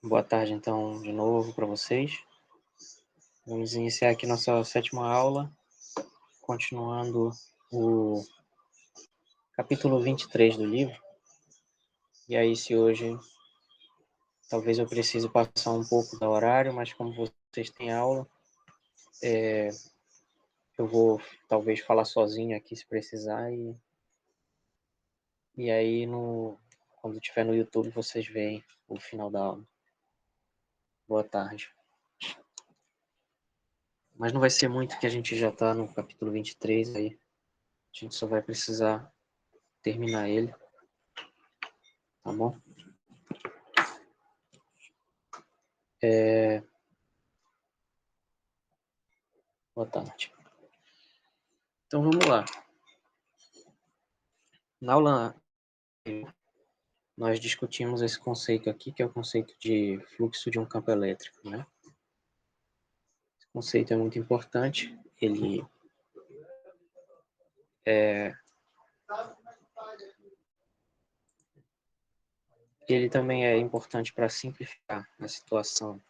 Boa tarde, então, de novo para vocês. Vamos iniciar aqui nossa sétima aula, continuando o capítulo 23 do livro. E aí, se hoje talvez eu precise passar um pouco do horário, mas como vocês têm aula, eu vou talvez falar sozinho aqui se precisar, e aí quando estiver no YouTube vocês veem o final da aula. Boa tarde. Mas não vai ser muito, que a gente já está no capítulo 23, aí a gente só vai precisar terminar ele, tá bom? Boa tarde. Então vamos lá. Na aula nós discutimos esse conceito aqui, que é o conceito de fluxo de um campo elétrico, né? Esse conceito é muito importante. Ele também é importante para simplificar a situação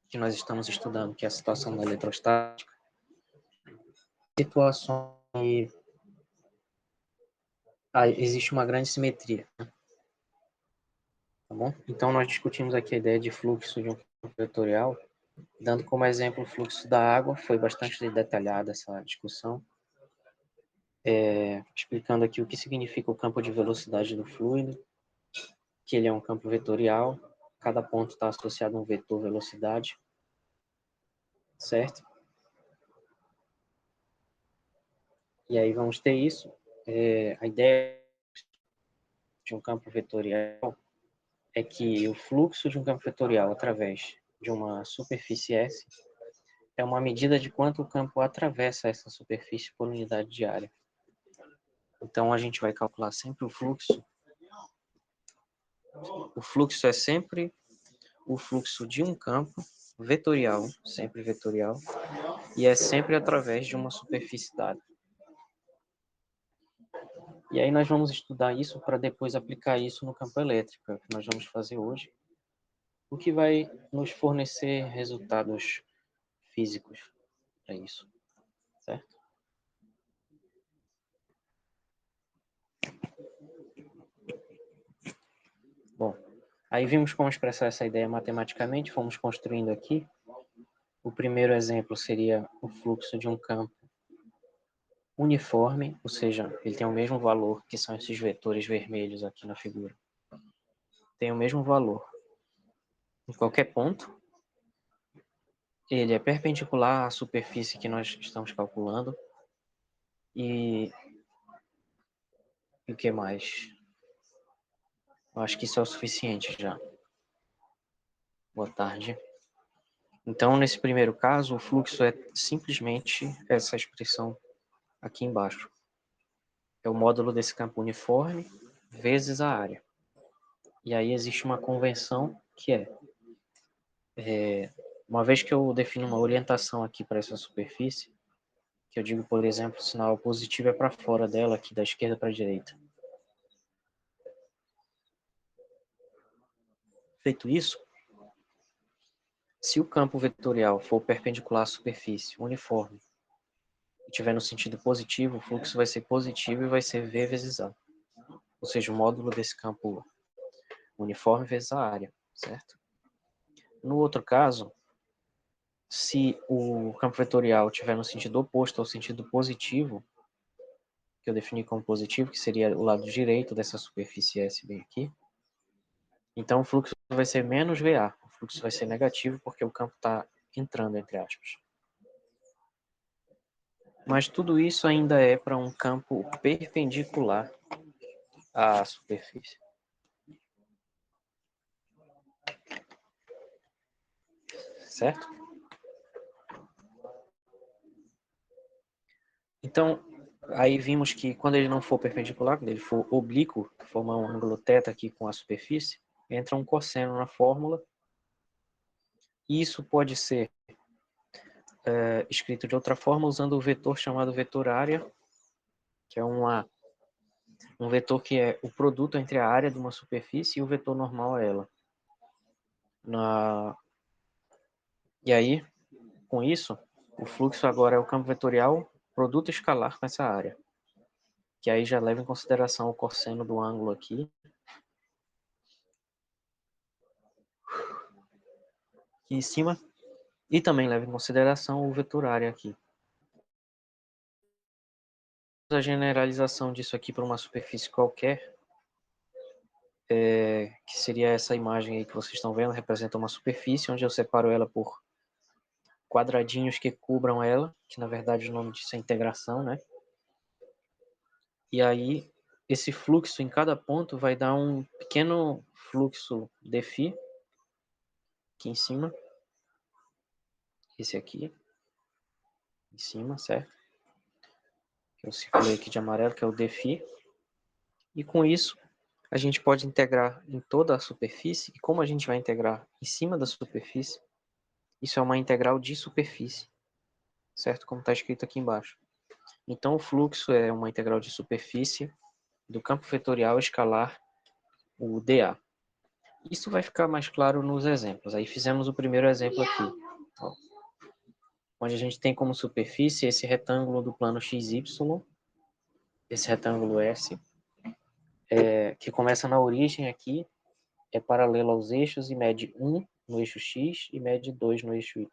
que nós estamos estudando, que é a situação da eletrostática. Situação que existe uma grande simetria, né? Tá bom? Então nós discutimos aqui a ideia de fluxo de um campo vetorial, dando como exemplo o fluxo da água. Foi bastante detalhada essa discussão, explicando aqui o que significa o campo de velocidade do fluido, que ele é um campo vetorial, cada ponto está associado a um vetor velocidade, certo? E aí vamos ter isso. A ideia de um campo vetorial é que o fluxo de um campo vetorial através de uma superfície S é uma medida de quanto o campo atravessa essa superfície por unidade de área. Então a gente vai calcular sempre o fluxo. O fluxo é sempre o fluxo de um campo vetorial, sempre vetorial, e é sempre através de uma superfície dada. E aí nós vamos estudar isso para depois aplicar isso no campo elétrico, é o que nós vamos fazer hoje, o que vai nos fornecer resultados físicos para isso, certo? Bom, aí vimos como expressar essa ideia matematicamente, fomos construindo aqui. O primeiro exemplo seria o fluxo de um campo uniforme, ou seja, ele tem o mesmo valor, que são esses vetores vermelhos aqui na figura. Tem o mesmo valor em qualquer ponto. Ele é perpendicular à superfície que nós estamos calculando. E o que mais? Eu acho que isso é o suficiente já. Boa tarde. Então, nesse primeiro caso, o fluxo é simplesmente essa expressão aqui embaixo. É o módulo desse campo uniforme vezes a área. E aí existe uma convenção que uma vez que eu defino uma orientação aqui para essa superfície, que eu digo, por exemplo, o sinal positivo é para fora dela, aqui da esquerda para a direita. Feito isso, se o campo vetorial for perpendicular à superfície, uniforme, e estiver no sentido positivo, o fluxo vai ser positivo e vai ser V vezes A. Ou seja, o módulo desse campo uniforme vezes a área, certo? No outro caso, se o campo vetorial estiver no sentido oposto ao sentido positivo, que eu defini como positivo, que seria o lado direito dessa superfície S bem aqui, então o fluxo vai ser menos VA. O fluxo vai ser negativo porque o campo está entrando, entre aspas. Mas tudo isso ainda é para um campo perpendicular à superfície. Certo? Então, aí vimos que quando ele não for perpendicular, quando ele for oblíquo, formar um ângulo θ aqui com a superfície, entra um cosseno na fórmula. E isso pode ser escrito de outra forma usando o vetor chamado vetor área, que é uma um vetor que é o produto entre a área de uma superfície e o vetor normal a ela. E aí, com isso, o fluxo agora é o campo vetorial produto escalar com essa área, que aí já leva em consideração o cosseno do ângulo aqui em cima, e também leva em consideração o vetor área aqui. A generalização disso aqui para uma superfície qualquer, que seria essa imagem aí que vocês estão vendo, representa uma superfície onde eu separo ela por quadradinhos que cubram ela, que na verdade o nome disso é integração, né? E aí esse fluxo em cada ponto vai dar um pequeno fluxo dφ aqui em cima, esse aqui em cima, certo? Eu circulei aqui de amarelo, que é o dφ. E com isso a gente pode integrar em toda a superfície, e como a gente vai integrar em cima da superfície, isso é uma integral de superfície, certo? Como está escrito aqui embaixo. Então o fluxo é uma integral de superfície do campo vetorial escalar, o dA. Isso vai ficar mais claro nos exemplos. Aí fizemos o primeiro exemplo aqui, ó, onde a gente tem como superfície esse retângulo do plano XY, esse retângulo S, que começa na origem aqui, é paralelo aos eixos e mede 1 no eixo X e mede 2 no eixo Y.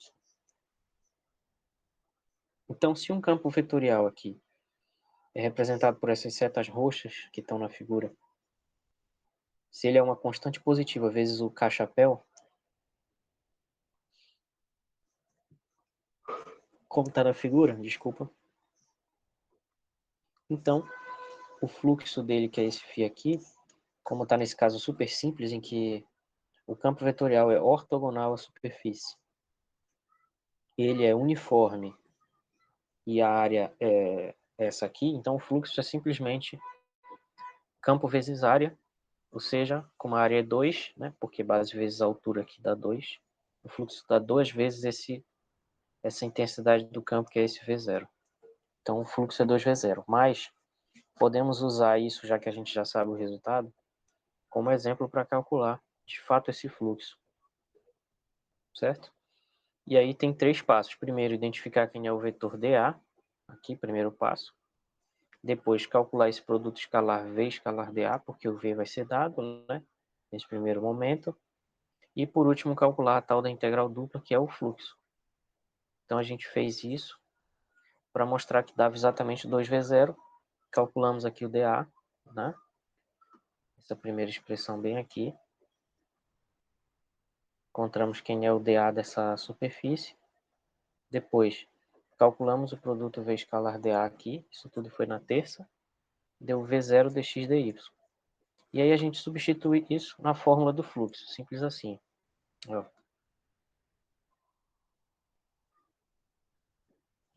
Então, se um campo vetorial aqui é representado por essas setas roxas que estão na figura, se ele é uma constante positiva vezes o K-chapéu, como está na figura, desculpa, então o fluxo dele, que é esse φ aqui, como está nesse caso super simples, em que o campo vetorial é ortogonal à superfície, ele é uniforme e a área é essa aqui, então o fluxo é simplesmente campo vezes área, ou seja, como a área é 2, né, porque base vezes a altura aqui dá 2, o fluxo dá 2 vezes essa intensidade do campo, que é esse V0. Então o fluxo é 2V0, mas podemos usar isso, já que a gente já sabe o resultado, como exemplo para calcular de fato esse fluxo, certo? E aí tem 3 passos. Primeiro, identificar quem é o vetor dA, aqui, primeiro passo. Depois, calcular esse produto escalar V escalar dA, porque o V vai ser dado, né, nesse primeiro momento. E por último, calcular a tal da integral dupla, que é o fluxo. Então a gente fez isso para mostrar que dava exatamente 2V0. Calculamos aqui o dA, né? Essa primeira expressão bem aqui. Encontramos quem é o dA dessa superfície. Depois, calculamos o produto V escalar dA aqui. Isso tudo foi na terça. Deu V0 dx dy. E aí a gente substitui isso na fórmula do fluxo. Simples assim. Ó.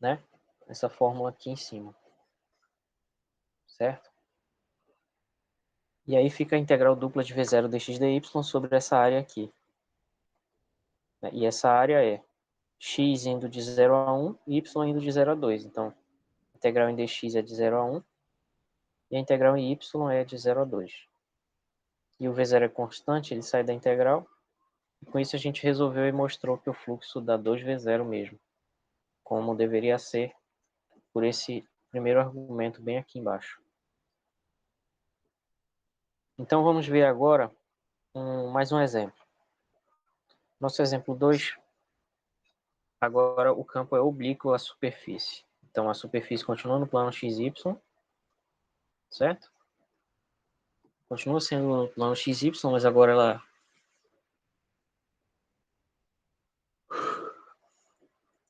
Né? Essa fórmula aqui em cima. Certo? E aí fica a integral dupla de V0 dx dy sobre essa área aqui. E essa área é x indo de 0 a 1 e y indo de 0 a 2. Então, a integral em dx é de 0 a 1 e a integral em y é de 0 a 2. E o V0 é constante, ele sai da integral. E com isso a gente resolveu e mostrou que o fluxo dá 2V0 mesmo, como deveria ser por esse primeiro argumento bem aqui embaixo. Então vamos ver agora mais um exemplo. Nosso exemplo 2, agora o campo é oblíquo à superfície. Então a superfície continua no plano XY, certo? Continua sendo no plano XY, mas agora ela...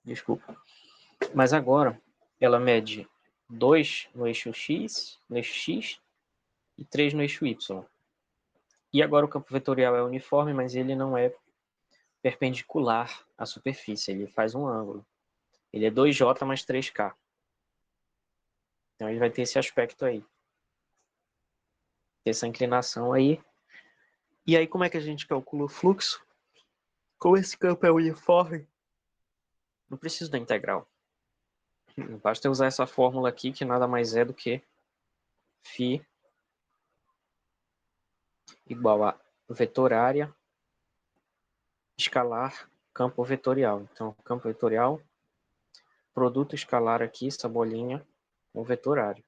Desculpa. Mas agora ela mede 2 no eixo X, e 3 no eixo Y. E agora o campo vetorial é uniforme, mas ele não é perpendicular à superfície, ele faz um ângulo. Ele é 2J mais 3K. Então ele vai ter esse aspecto aí. Essa inclinação aí. E aí como é que a gente calcula o fluxo? Como esse campo é uniforme, não preciso da integral. Basta usar essa fórmula aqui, que nada mais é do que φ igual a vetor área escalar campo vetorial. Então, campo vetorial, produto escalar aqui, essa bolinha, com vetor área.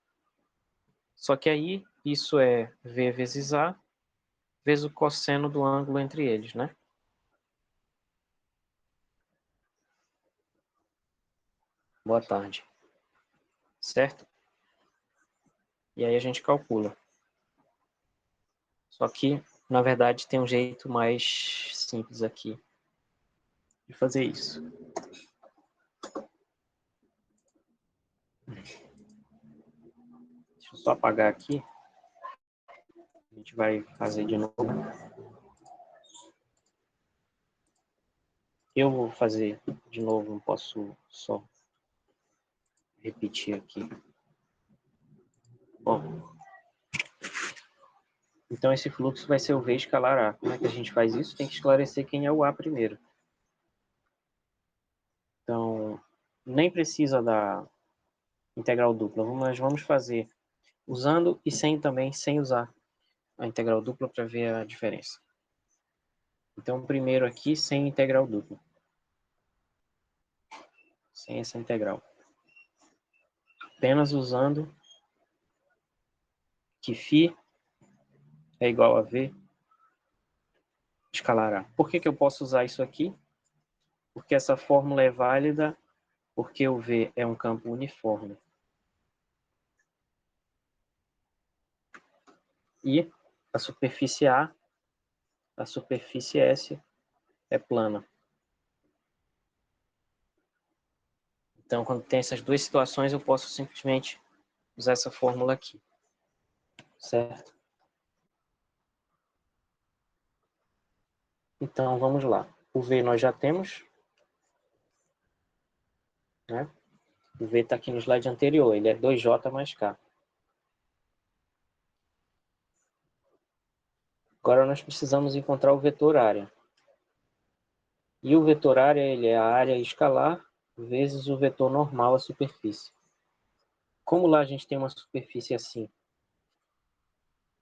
Só que aí, isso é V vezes A, vezes o cosseno do ângulo entre eles, né? Boa tarde. Certo? E aí a gente calcula. Só que, na verdade, tem um jeito mais simples aqui de fazer isso. Deixa eu só apagar aqui. A gente vai fazer de novo. Eu vou fazer de novo, não posso só repetir aqui. Bom, então esse fluxo vai ser o V escalar A. Como é que a gente faz isso? Tem que esclarecer quem é o A primeiro. Então, nem precisa da integral dupla. Nós vamos fazer usando e sem usar a integral dupla para ver a diferença. Então, primeiro aqui, sem integral dupla. Sem essa integral. Apenas usando que φ é igual a V escalar A. Por que eu posso usar isso aqui? Porque essa fórmula é válida porque o V é um campo uniforme. E a superfície A, a superfície S é plana. Então, quando tem essas duas situações, eu posso simplesmente usar essa fórmula aqui. Certo? Então, vamos lá. O V nós já temos, né? O V está aqui no slide anterior, ele é 2J mais K. Agora nós precisamos encontrar o vetor área. E o vetor área, ele é a área escalar vezes o vetor normal, a superfície. Como lá a gente tem uma superfície assim,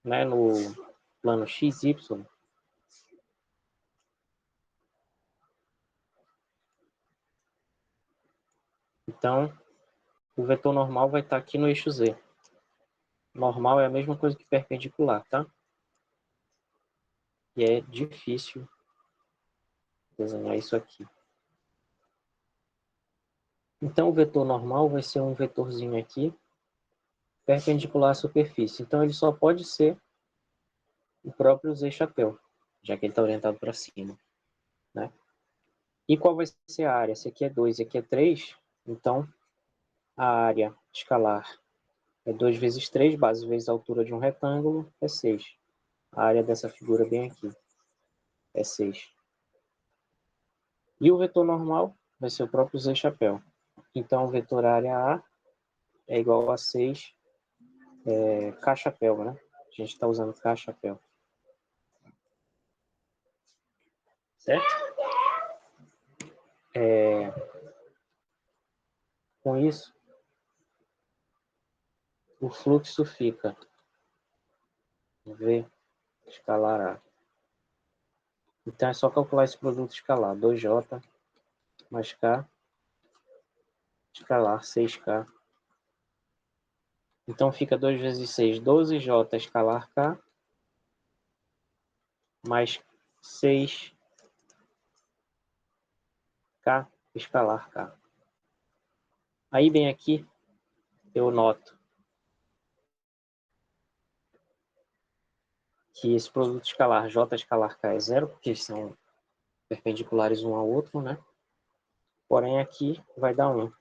né, no plano XY, então o vetor normal vai estar aqui no eixo Z. Normal é a mesma coisa que perpendicular, tá? E é difícil desenhar isso aqui. Então o vetor normal vai ser um vetorzinho aqui, perpendicular à superfície. Então ele só pode ser o próprio Z chapéu, já que ele está orientado para cima, né? E qual vai ser a área? Se aqui é 2 e aqui é 3, então a área escalar é 2 vezes 3, base vezes a altura de um retângulo, é 6. A área dessa figura bem aqui é 6. E o vetor normal vai ser o próprio Z chapéu. Então, o vetor área A é igual a 6 K chapéu, né? A gente está usando K chapéu. Certo? Com isso, o fluxo fica V escalar A. Então, é só calcular esse produto escalar. 2J mais K escalar 6K. Então, fica 2 vezes 6, 12J escalar K mais 6K escalar K. Aí, bem aqui, eu noto que esse produto escalar J escalar K é zero, porque são perpendiculares um ao outro, né? Porém, aqui vai dar 1.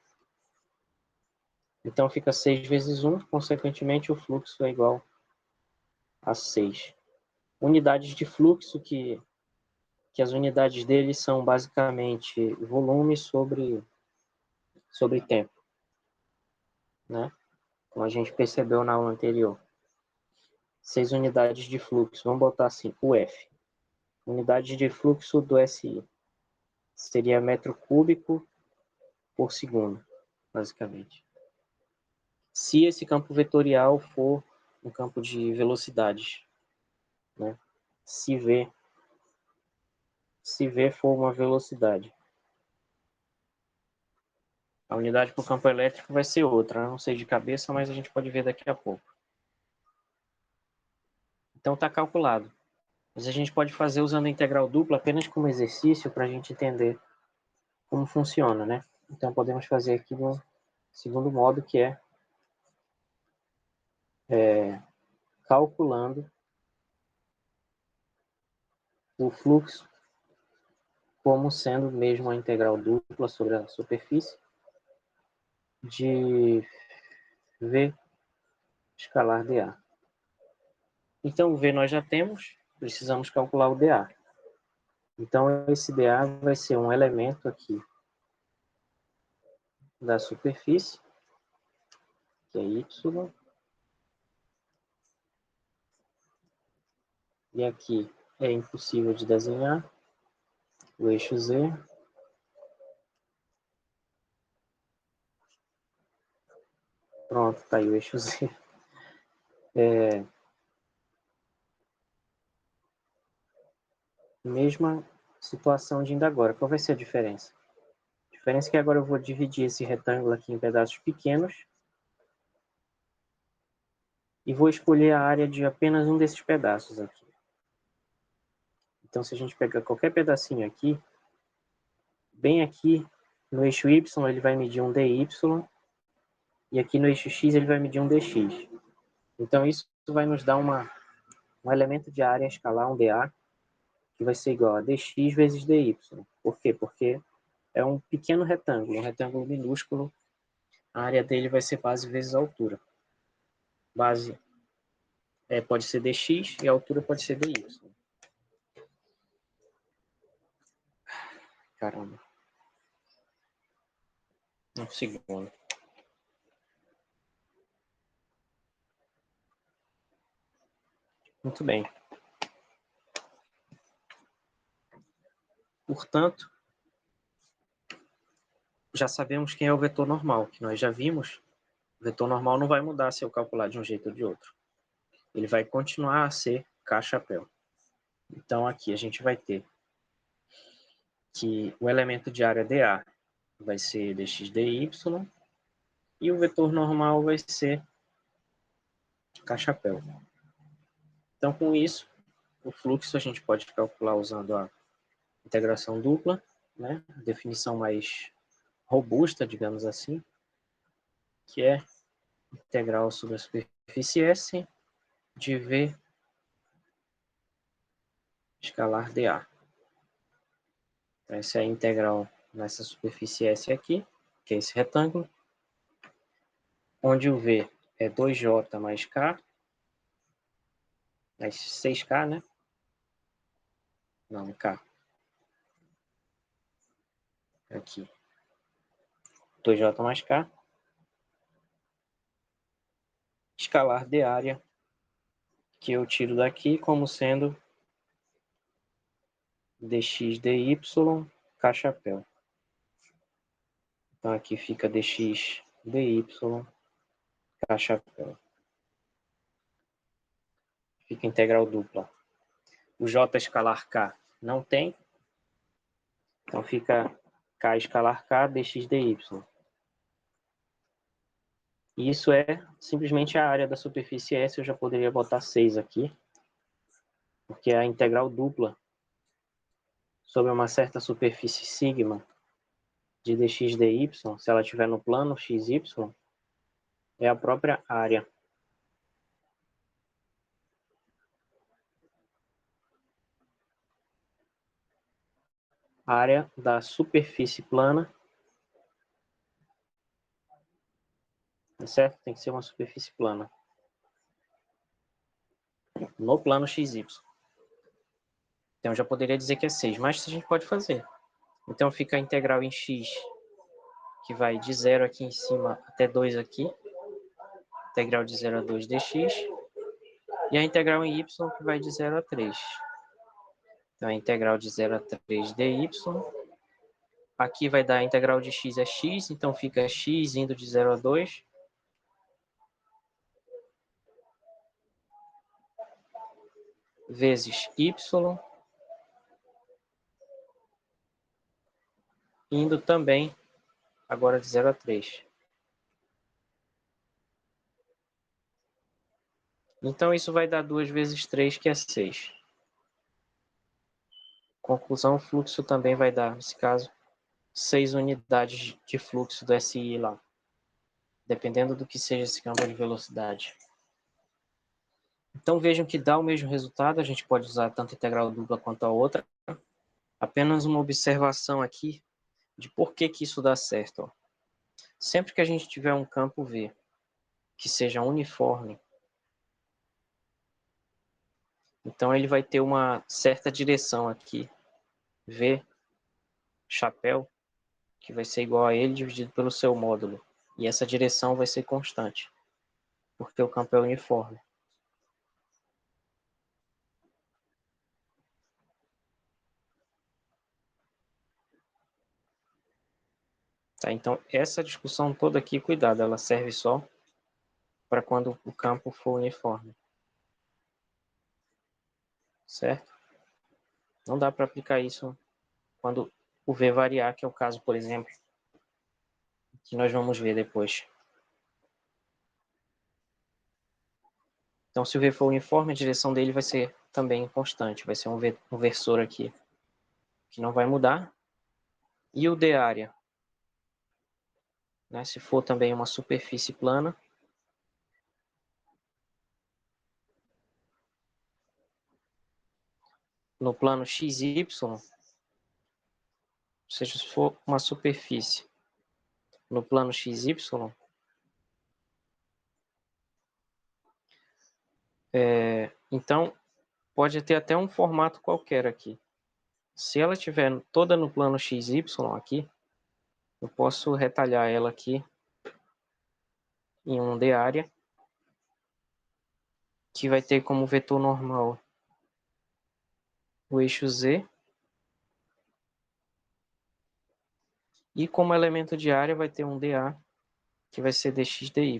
Então, fica 6 vezes 1, consequentemente, o fluxo é igual a 6. Unidades de fluxo, que as unidades dele são basicamente volume sobre tempo, né? Como a gente percebeu na aula anterior. 6 unidades de fluxo, vamos botar assim, UF. Unidade de fluxo do SI seria metro cúbico por segundo, basicamente. Se esse campo vetorial for um campo de velocidades, né? se V for uma velocidade. A unidade para o campo elétrico vai ser outra, eu não sei de cabeça, mas a gente pode ver daqui a pouco. Então está calculado. Mas a gente pode fazer usando a integral dupla apenas como exercício para a gente entender como funciona, né? Então podemos fazer aqui no segundo modo, que é calculando o fluxo como sendo mesmo a integral dupla sobre a superfície de V escalar dA. Então, o V nós já temos, precisamos calcular o dA. Então, esse dA vai ser um elemento aqui da superfície, que é Y, e aqui é impossível de desenhar, o eixo Z, pronto, está aí o eixo Z. Mesma situação de ainda agora. Qual vai ser a diferença? A diferença é que agora eu vou dividir esse retângulo aqui em pedaços pequenos e vou escolher a área de apenas um desses pedaços aqui. Então, se a gente pegar qualquer pedacinho aqui, bem aqui no eixo Y ele vai medir um dy, e aqui no eixo X ele vai medir um dx. Então, isso vai nos dar um elemento de área escalar, um dA, que vai ser igual a dx vezes dy. Por quê? Porque é um pequeno retângulo, um retângulo minúsculo. A área dele vai ser base vezes a altura. Base pode ser dx e a altura pode ser dy. Caramba. Um segundo. Muito bem. Portanto, já sabemos quem é o vetor normal, que nós já vimos. O vetor normal não vai mudar se eu calcular de um jeito ou de outro. Ele vai continuar a ser K-chapéu. Então, aqui a gente vai ter que o elemento de área dA vai ser dx dy e o vetor normal vai ser K-chapéu. Então, com isso, o fluxo a gente pode calcular usando a integração dupla, né? A definição mais robusta, digamos assim, que é integral sobre a superfície S de V escalar dA. Então, essa é a integral nessa superfície S aqui, que é esse retângulo, onde o V é 2J mais K, mais 6K, né? Não, K. Aqui. 2J mais K. Escalar de área, que eu tiro daqui como sendo dx dy K chapéu. Então, aqui fica dx dy K chapéu. Fica integral dupla. O J escalar K não tem. Então, fica K escalar K dx dy. E isso é simplesmente a área da superfície S. Eu já poderia botar 6 aqui, porque é a integral dupla sobre uma certa superfície sigma de dx dy, se ela estiver no plano xy, é a própria área. A área da superfície plana, certo? Tem que ser uma superfície plana. No plano xy. Então, eu já poderia dizer que é 6, mas a gente pode fazer. Então, fica a integral em x, que vai de 0 aqui em cima até 2 aqui. Integral de 0 a 2 dx. E a integral em y, que vai de 0 a 3. Então, a integral de 0 a 3 dy. Aqui vai dar a integral de x é x, então fica x indo de 0 a 2. vezes y, indo também agora de 0 a 3. Então, isso vai dar 2 vezes 3, que é 6. Conclusão, o fluxo também vai dar, nesse caso, 6 unidades de fluxo do SI lá, dependendo do que seja esse campo de velocidade. Então, vejam que dá o mesmo resultado, a gente pode usar tanto a integral dupla quanto a outra. Apenas uma observação aqui de por que isso dá certo. Ó. Sempre que a gente tiver um campo V que seja uniforme, então ele vai ter uma certa direção aqui, V, chapéu, que vai ser igual a ele dividido pelo seu módulo. E essa direção vai ser constante, porque o campo é uniforme. Tá? Então, essa discussão toda aqui, cuidado, ela serve só para quando o campo for uniforme. Certo? Não dá para aplicar isso quando o V variar, que é o caso, por exemplo, que nós vamos ver depois. Então, se o V for uniforme, a direção dele vai ser também constante, vai ser um versor aqui, que não vai mudar. E o D área, né, se for também uma superfície plana, no plano XY, ou seja, se for uma superfície no plano XY, então pode ter até um formato qualquer aqui. Se ela estiver toda no plano XY aqui, eu posso retalhar ela aqui em um D área, que vai ter como vetor normal o eixo Z, e como elemento de área vai ter um dA, que vai ser dx dy.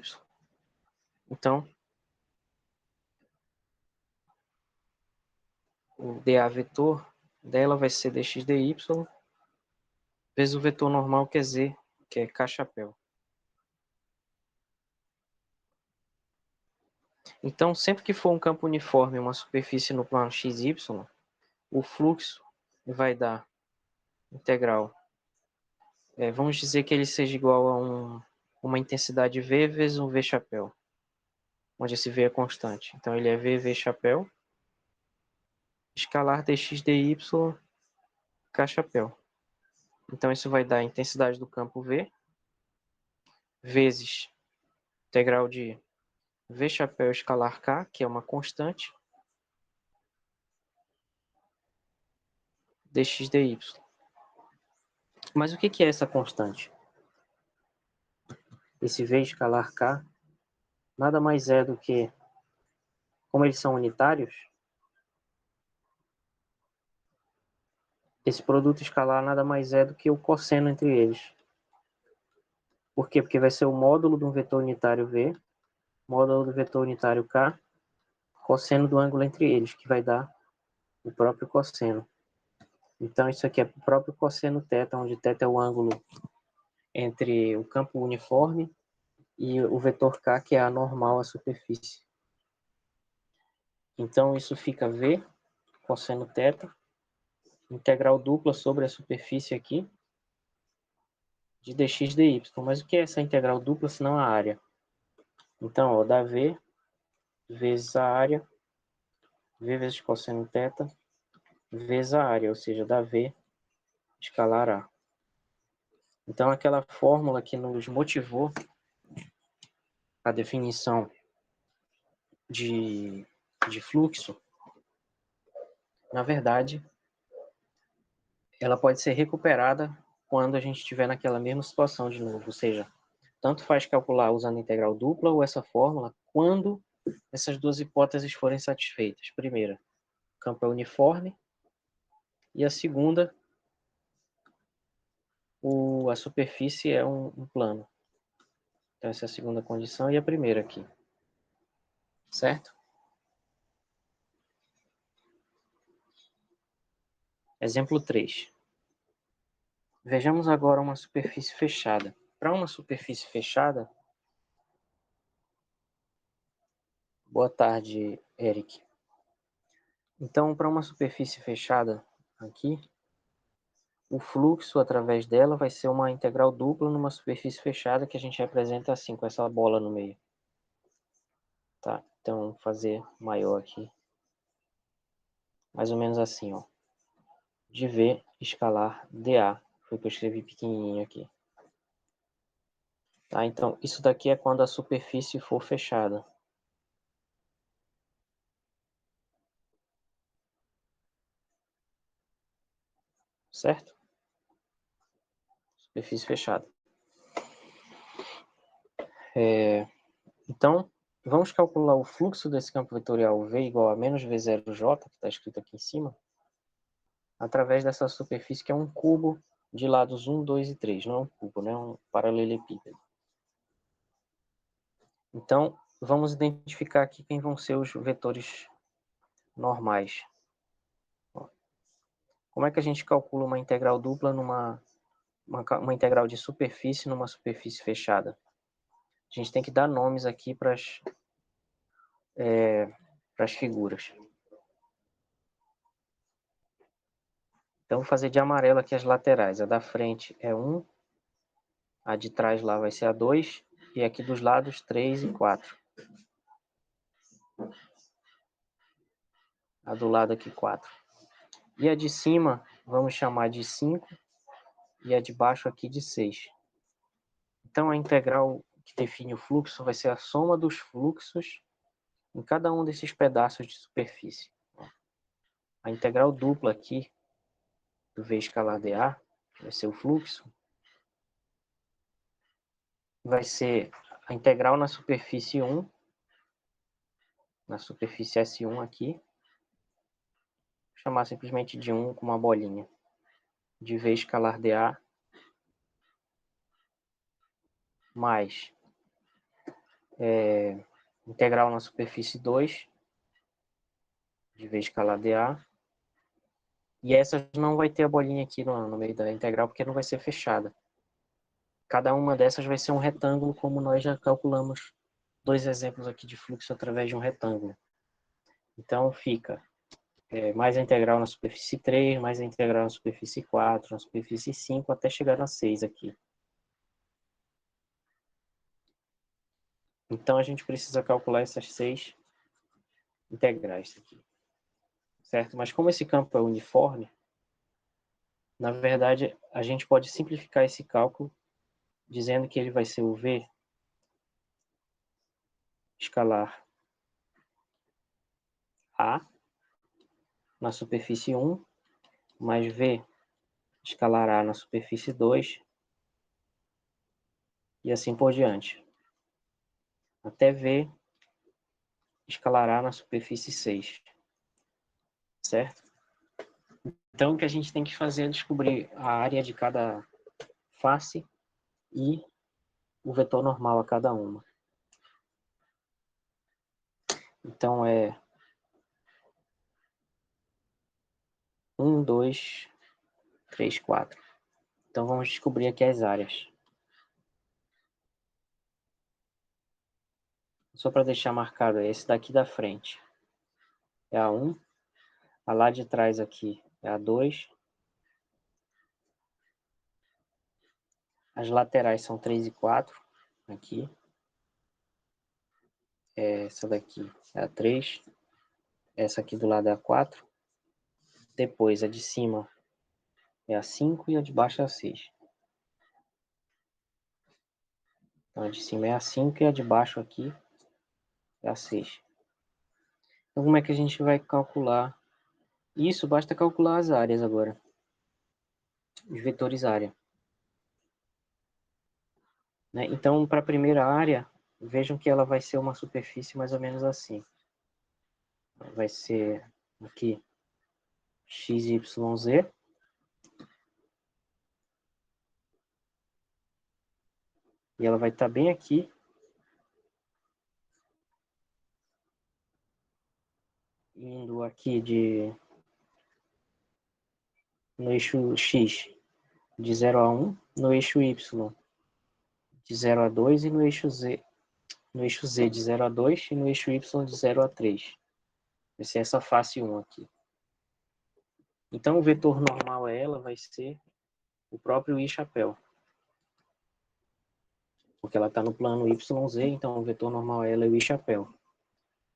Então, o dA vetor dela vai ser dx dy, vezes o vetor normal, que é Z, que é K-chapéu. Então, sempre que for um campo uniforme, uma superfície no plano XY, o fluxo vai dar integral. Vamos dizer que ele seja igual a uma intensidade V vezes um V chapéu, onde esse V é constante. Então, ele é V chapéu, escalar dx dy, K chapéu. Então, isso vai dar a intensidade do campo V, vezes integral de V chapéu escalar K, que é uma constante, dx dy. Mas o que é essa constante? Esse V escalar K nada mais é do que, como eles são unitários, esse produto escalar nada mais é do que o cosseno entre eles. Por quê? Porque vai ser o módulo de um vetor unitário V, módulo do vetor unitário K, cosseno do ângulo entre eles, que vai dar o próprio cosseno. Então, isso aqui é o próprio cosseno θ, onde θ é o ângulo entre o campo uniforme e o vetor K, que é a normal à superfície. Então, isso fica V, cosseno θ, integral dupla sobre a superfície aqui, de dx dy. Mas o que é essa integral dupla, senão a área? Então, ó, dá V vezes a área, V vezes cosseno θ, vezes a área, ou seja, dá V escalar A. Então, aquela fórmula que nos motivou a definição de fluxo, na verdade, ela pode ser recuperada quando a gente estiver naquela mesma situação de novo, ou seja, tanto faz calcular usando integral dupla ou essa fórmula, quando essas duas hipóteses forem satisfeitas. Primeira, o campo é uniforme, e a segunda, a superfície é um plano. Então, essa é a segunda condição, e a primeira aqui. Certo? Exemplo 3. Vejamos agora uma superfície fechada. Para uma superfície fechada... Boa tarde, Eric. Então, para uma superfície fechada aqui, o fluxo através dela vai ser uma integral dupla numa superfície fechada que a gente representa assim, com essa bola no meio. Tá? Então, vou fazer maior aqui. Mais ou menos assim, ó. De V escalar dA. Foi o que eu escrevi pequenininho aqui. Tá? Então, isso daqui é quando a superfície for fechada. Certo? Superfície fechada. Então, vamos calcular o fluxo desse campo vetorial V igual a menos V0J, que está escrito aqui em cima, através dessa superfície que é um cubo de lados 1, 2 e 3. Não é um cubo, né? É um paralelepípedo. Então, vamos identificar aqui quem vão ser os vetores normais. Como é que a gente calcula uma integral dupla uma integral de superfície numa superfície fechada? A gente tem que dar nomes aqui para as figuras. Então, vou fazer de amarelo aqui as laterais. A da frente é 1, a de trás lá vai ser a 2, e aqui dos lados 3 e 4. A do lado aqui 4. E a de cima vamos chamar de 5 e a de baixo aqui de 6. Então, a integral que define o fluxo vai ser a soma dos fluxos em cada um desses pedaços de superfície. A integral dupla aqui do V escalar dA, que vai ser o fluxo, vai ser a integral na superfície 1, na superfície S1 aqui, vou chamar simplesmente de 1 com uma bolinha, de V escalar dA, mais integral na superfície 2, de V escalar dA, e essa não vai ter a bolinha aqui no meio da integral, porque não vai ser fechada. Cada uma dessas vai ser um retângulo, como nós já calculamos 2 exemplos aqui de fluxo através de um retângulo. Então, fica mais a integral na superfície 3, mais a integral na superfície 4, na superfície 5, até chegar na 6 aqui. Então, a gente precisa calcular essas 6 integrais aqui. Certo? Mas como esse campo é uniforme, na verdade, a gente pode simplificar esse cálculo dizendo que ele vai ser o V escalar A na superfície 1, mais V escalar A na superfície 2, e assim por diante. Até V escalar A na superfície 6. Certo? Então, o que a gente tem que fazer é descobrir a área de cada face e o vetor normal a cada uma. Então, é 1, 2, 3, 4. Então, vamos descobrir aqui as áreas. Só para deixar marcado, esse daqui da frente é a 1, a lá de trás aqui é a 2, as laterais são 3 e 4, aqui. Essa daqui é a 3, essa aqui do lado é a 4, depois a de cima é a 5 e a de baixo é a 6. Então, a de cima é a 5 e a de baixo aqui é a 6. Então, como é que a gente vai calcular? Isso, basta calcular as áreas agora. Os vetores área. Né? Então, para a primeira área, vejam que ela vai ser uma superfície mais ou menos assim. Vai ser aqui x, y, z. E ela vai estar bem aqui. Indo aqui no eixo X, de 0 a 1, no eixo Y, de 0 a 2, e no eixo Z de 0 a 2 e no eixo Y de 0 a 3. Vai ser essa face 1 aqui. Então, o vetor normal a ela vai ser o próprio I chapéu. Porque ela está no plano YZ, então o vetor normal a ela é o I chapéu.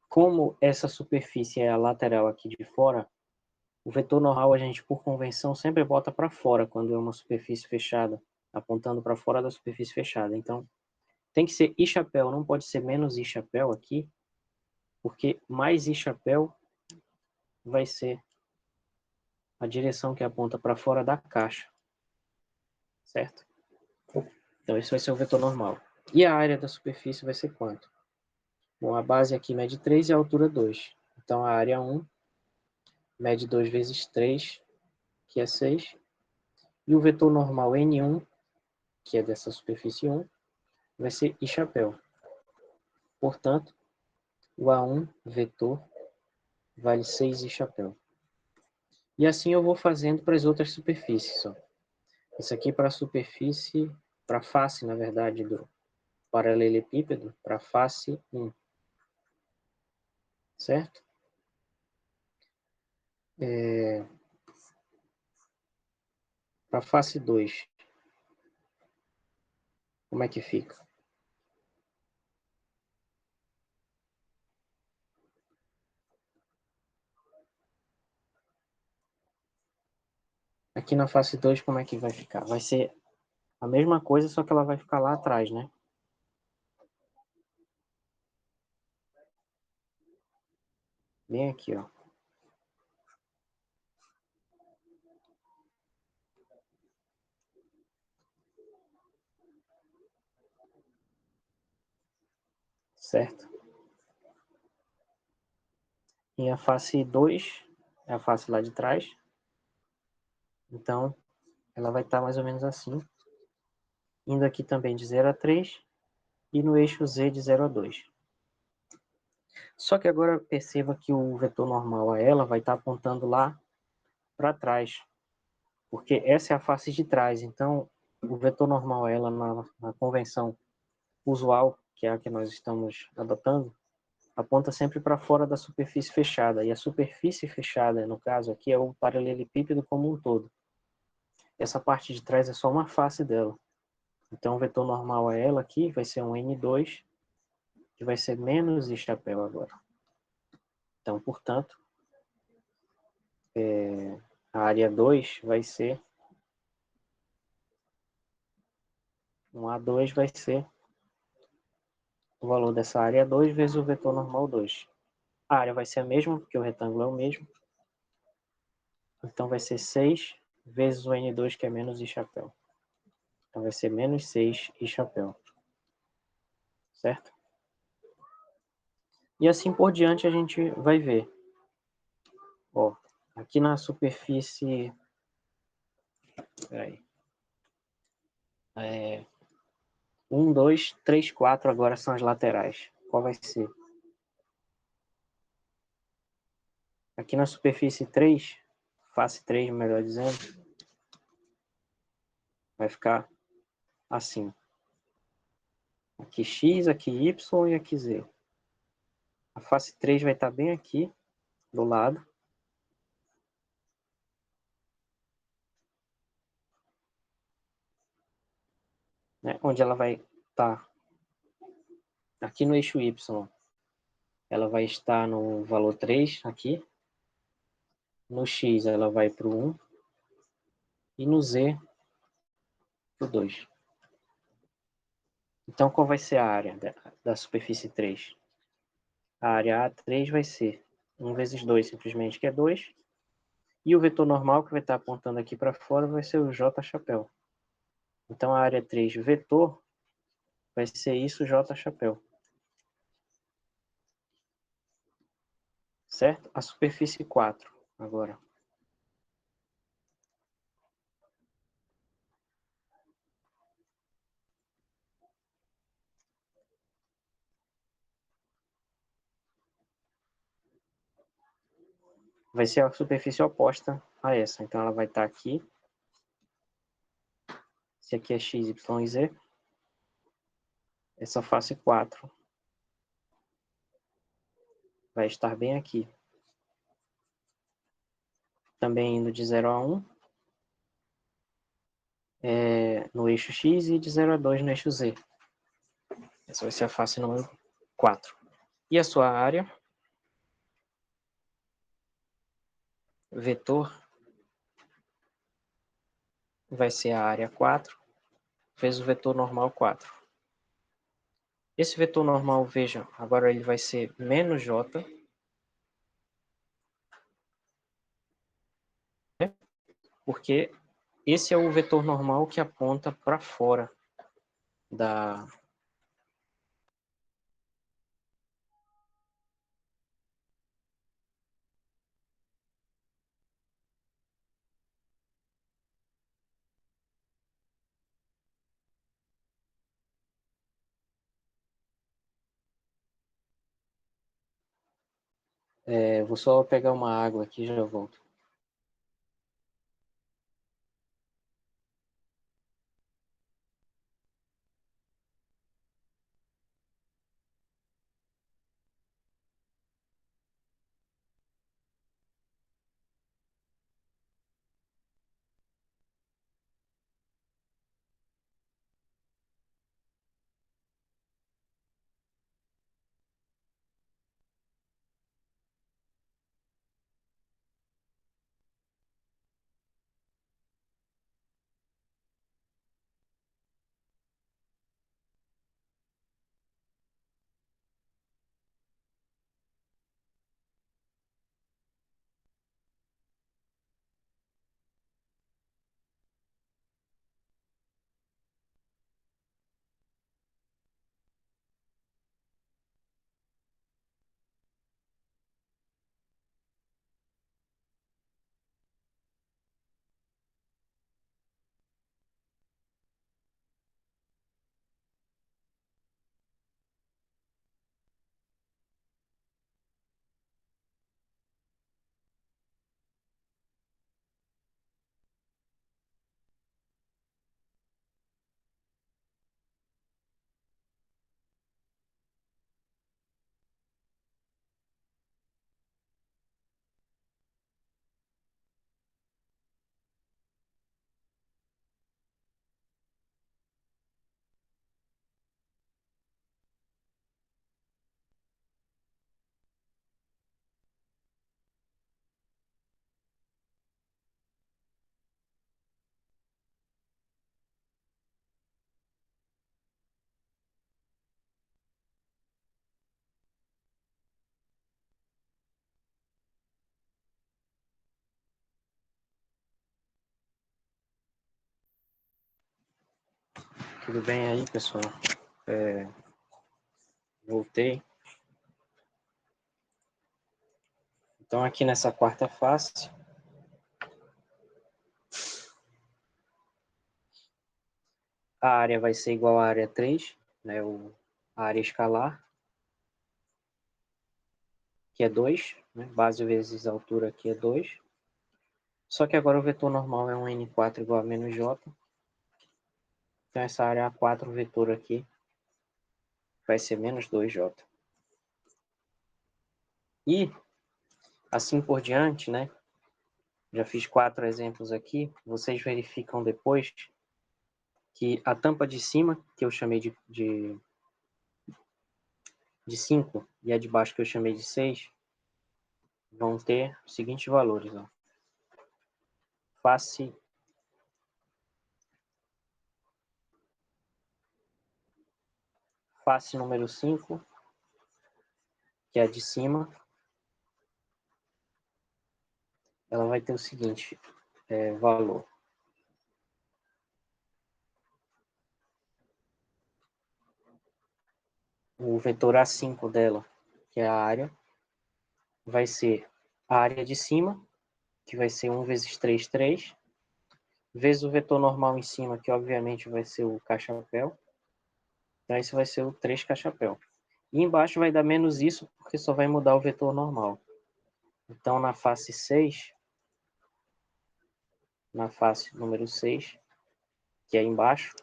Como essa superfície é a lateral aqui de fora, o vetor normal a gente, por convenção, sempre bota para fora quando é uma superfície fechada, apontando para fora da superfície fechada. Então, tem que ser I chapéu, não pode ser menos I chapéu aqui, porque mais I chapéu vai ser a direção que aponta para fora da caixa, certo? Então, esse vai ser o vetor normal. E a área da superfície vai ser quanto? Bom, a base aqui mede 3 e a altura 2. Então, a área 1 mede 2 vezes 3, que é 6. E o vetor normal N1, que é dessa superfície 1, vai ser I chapéu. Portanto, o A1 vetor vale 6 I chapéu. E assim eu vou fazendo para as outras superfícies. Ó. Isso aqui para a superfície, para a face, na verdade, do paralelepípedo, para a face 1. Certo? Para a face 2, como é que fica? Aqui na face 2, como é que vai ficar? Vai ser a mesma coisa, só que ela vai ficar lá atrás, né? Bem aqui, ó. Certo? E a face 2 é a face lá de trás. Então, ela vai estar mais ou menos assim. Indo aqui também de 0 a 3 e no eixo Z de 0 a 2. Só que agora perceba que o vetor normal a ela vai estar apontando lá para trás, porque essa é a face de trás. Então, o vetor normal a ela na convenção usual, que é a que nós estamos adotando, aponta sempre para fora da superfície fechada. E a superfície fechada, no caso aqui, é o paralelepípedo como um todo. Essa parte de trás é só uma face dela. Então, o vetor normal a ela aqui vai ser um N2, que vai ser menos I chapéu agora. Então, portanto, a área 2 vai ser, um A2 vai ser o valor dessa área 2 vezes o vetor normal 2. A área vai ser a mesma, porque o retângulo é o mesmo. Então, vai ser 6 vezes o N2, que é menos I chapéu. Então, vai ser menos 6 I chapéu. Certo? E assim por diante a gente vai ver. Ó, aqui na superfície... Peraí. 1, 2, 3, 4 agora são as laterais. Qual vai ser? Aqui na superfície 3, face 3, melhor dizendo, vai ficar assim. Aqui X, aqui Y e aqui Z. A face 3 vai estar bem aqui, do lado. Né, onde ela vai estar aqui no eixo Y. Ela vai estar no valor 3 aqui. No X ela vai para o 1. E no Z para o 2. Então, qual vai ser a área da superfície 3? A área A3 vai ser 1 vezes 2, simplesmente, que é 2. E o vetor normal, que vai estar apontando aqui para fora, vai ser o J chapéu. Então, a área 3 vetor vai ser isso, J chapéu. Certo? A superfície 4, agora. Vai ser a superfície oposta a essa. Então, ela vai estar aqui. Esse aqui é x, y e z. Essa face 4 vai estar bem aqui. Também indo de 0 a 1 no eixo x e de 0 a 2 no eixo z. Essa vai ser a face número 4. E a sua área, vetor, vai ser a área 4 vezes o vetor normal 4. Esse vetor normal, veja, agora ele vai ser menos j, né? Porque esse é o vetor normal que aponta para fora da... vou só pegar uma água aqui e já volto. Tudo bem aí, pessoal? Voltei. Então, aqui nessa quarta face, a área vai ser igual à área 3, né, a área escalar, que é 2, né, base vezes a altura aqui é 2. Só que agora o vetor normal é um N4 igual a menos J. Então, essa área A4 vetor aqui vai ser menos 2J. E, assim por diante, né, já fiz 4 exemplos aqui, vocês verificam depois que a tampa de cima, que eu chamei de 5, e a de baixo, que eu chamei de 6, vão ter os seguintes valores. Ó. Face número 5, que é a de cima, ela vai ter o seguinte valor. O vetor A5 dela, que é a área, vai ser a área de cima, que vai ser 1 vezes 3, 3, vezes o vetor normal em cima, que obviamente vai ser o cachapéu. Então, esse vai ser o 3 cachapéu. E embaixo vai dar menos isso, porque só vai mudar o vetor normal. Então, na face 6, na face número 6, que é embaixo.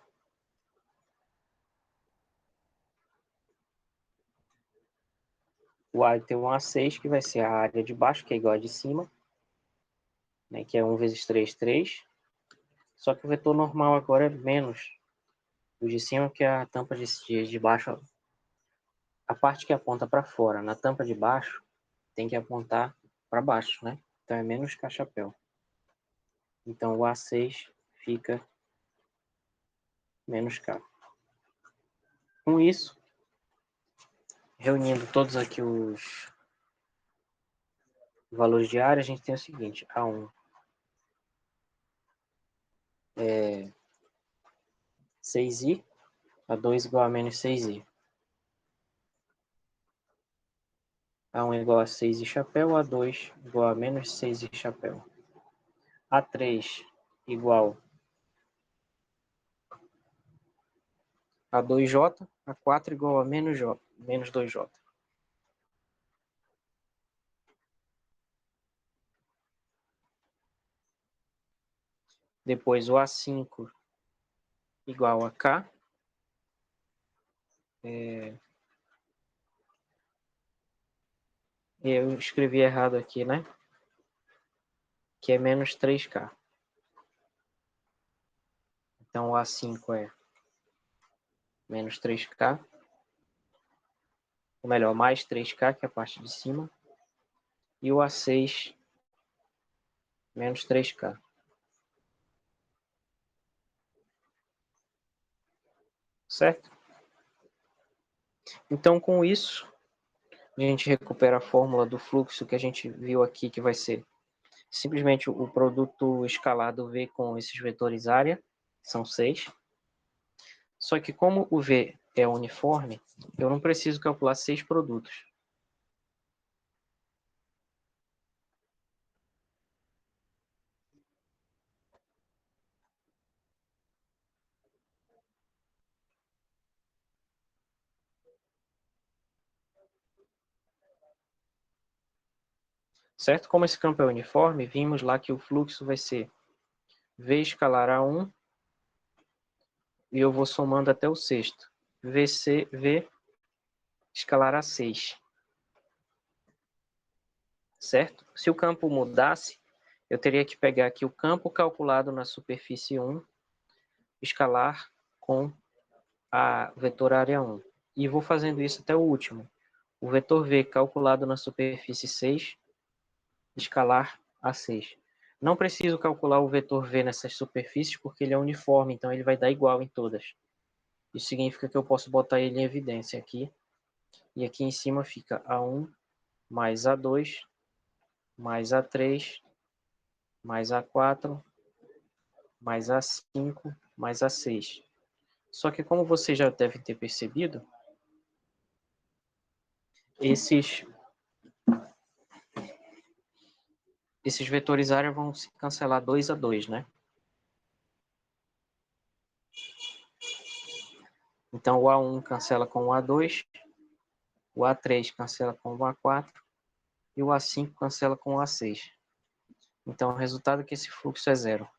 O A tem um A6, que vai ser a área de baixo, que é igual a de cima, né, que é 1 vezes 3, 3. Só que o vetor normal agora é menos o de cima, que é a tampa de baixo. A parte que aponta para fora, na tampa de baixo, tem que apontar para baixo, né? Então é menos K chapéu. Então o A6 fica menos K. Com isso, reunindo todos aqui os valores de área, a gente tem o seguinte: A1 é 6i, A2 igual a menos 6i. A1 igual a 6i chapéu, A2 igual a menos 6i chapéu. A3 igual a 2J, A4 igual a menos J, menos 2J. Depois o A5 igual a K. Eu escrevi errado aqui, né? Que é menos 3K. Então o A5 é menos 3K. Ou melhor, mais 3K, que é a parte de cima. E o A6 menos 3K. Certo? Então, com isso, a gente recupera a fórmula do fluxo que a gente viu aqui, que vai ser simplesmente o produto escalar do V com esses vetores área, são 6. Só que como o V é uniforme, eu não preciso calcular 6 produtos. Certo? Como esse campo é uniforme, vimos lá que o fluxo vai ser V escalar A1 e eu vou somando até o sexto. V escalar A6. Certo? Se o campo mudasse, eu teria que pegar aqui o campo calculado na superfície 1, escalar com a vetor área 1. E vou fazendo isso até o último. O vetor V calculado na superfície 6, escalar A6. Não preciso calcular o vetor V nessas superfícies porque ele é uniforme, então ele vai dar igual em todas. Isso significa que eu posso botar ele em evidência aqui. E aqui em cima fica A1 mais A2 mais A3 mais A4 mais A5 mais A6. Só que como você já deve ter percebido, esses vetores área vão se cancelar 2 a 2, né? Então o A1 cancela com o A2, o A3 cancela com o A4 e o A5 cancela com o A6. Então o resultado é que esse fluxo é zero.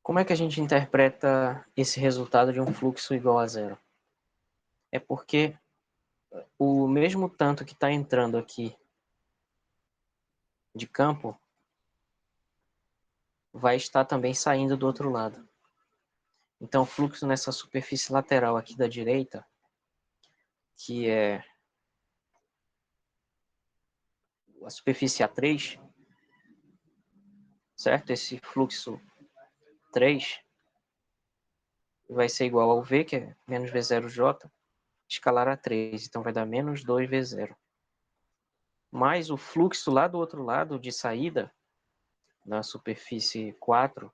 Como é que a gente interpreta esse resultado de um fluxo igual a zero? É porque o mesmo tanto que está entrando aqui de campo vai estar também saindo do outro lado. Então o fluxo nessa superfície lateral aqui da direita, que é a superfície A3, certo? Esse fluxo 3 vai ser igual ao V, que é menos V0J, escalar A3. Então vai dar menos 2V0. Mais o fluxo lá do outro lado de saída, na superfície 4,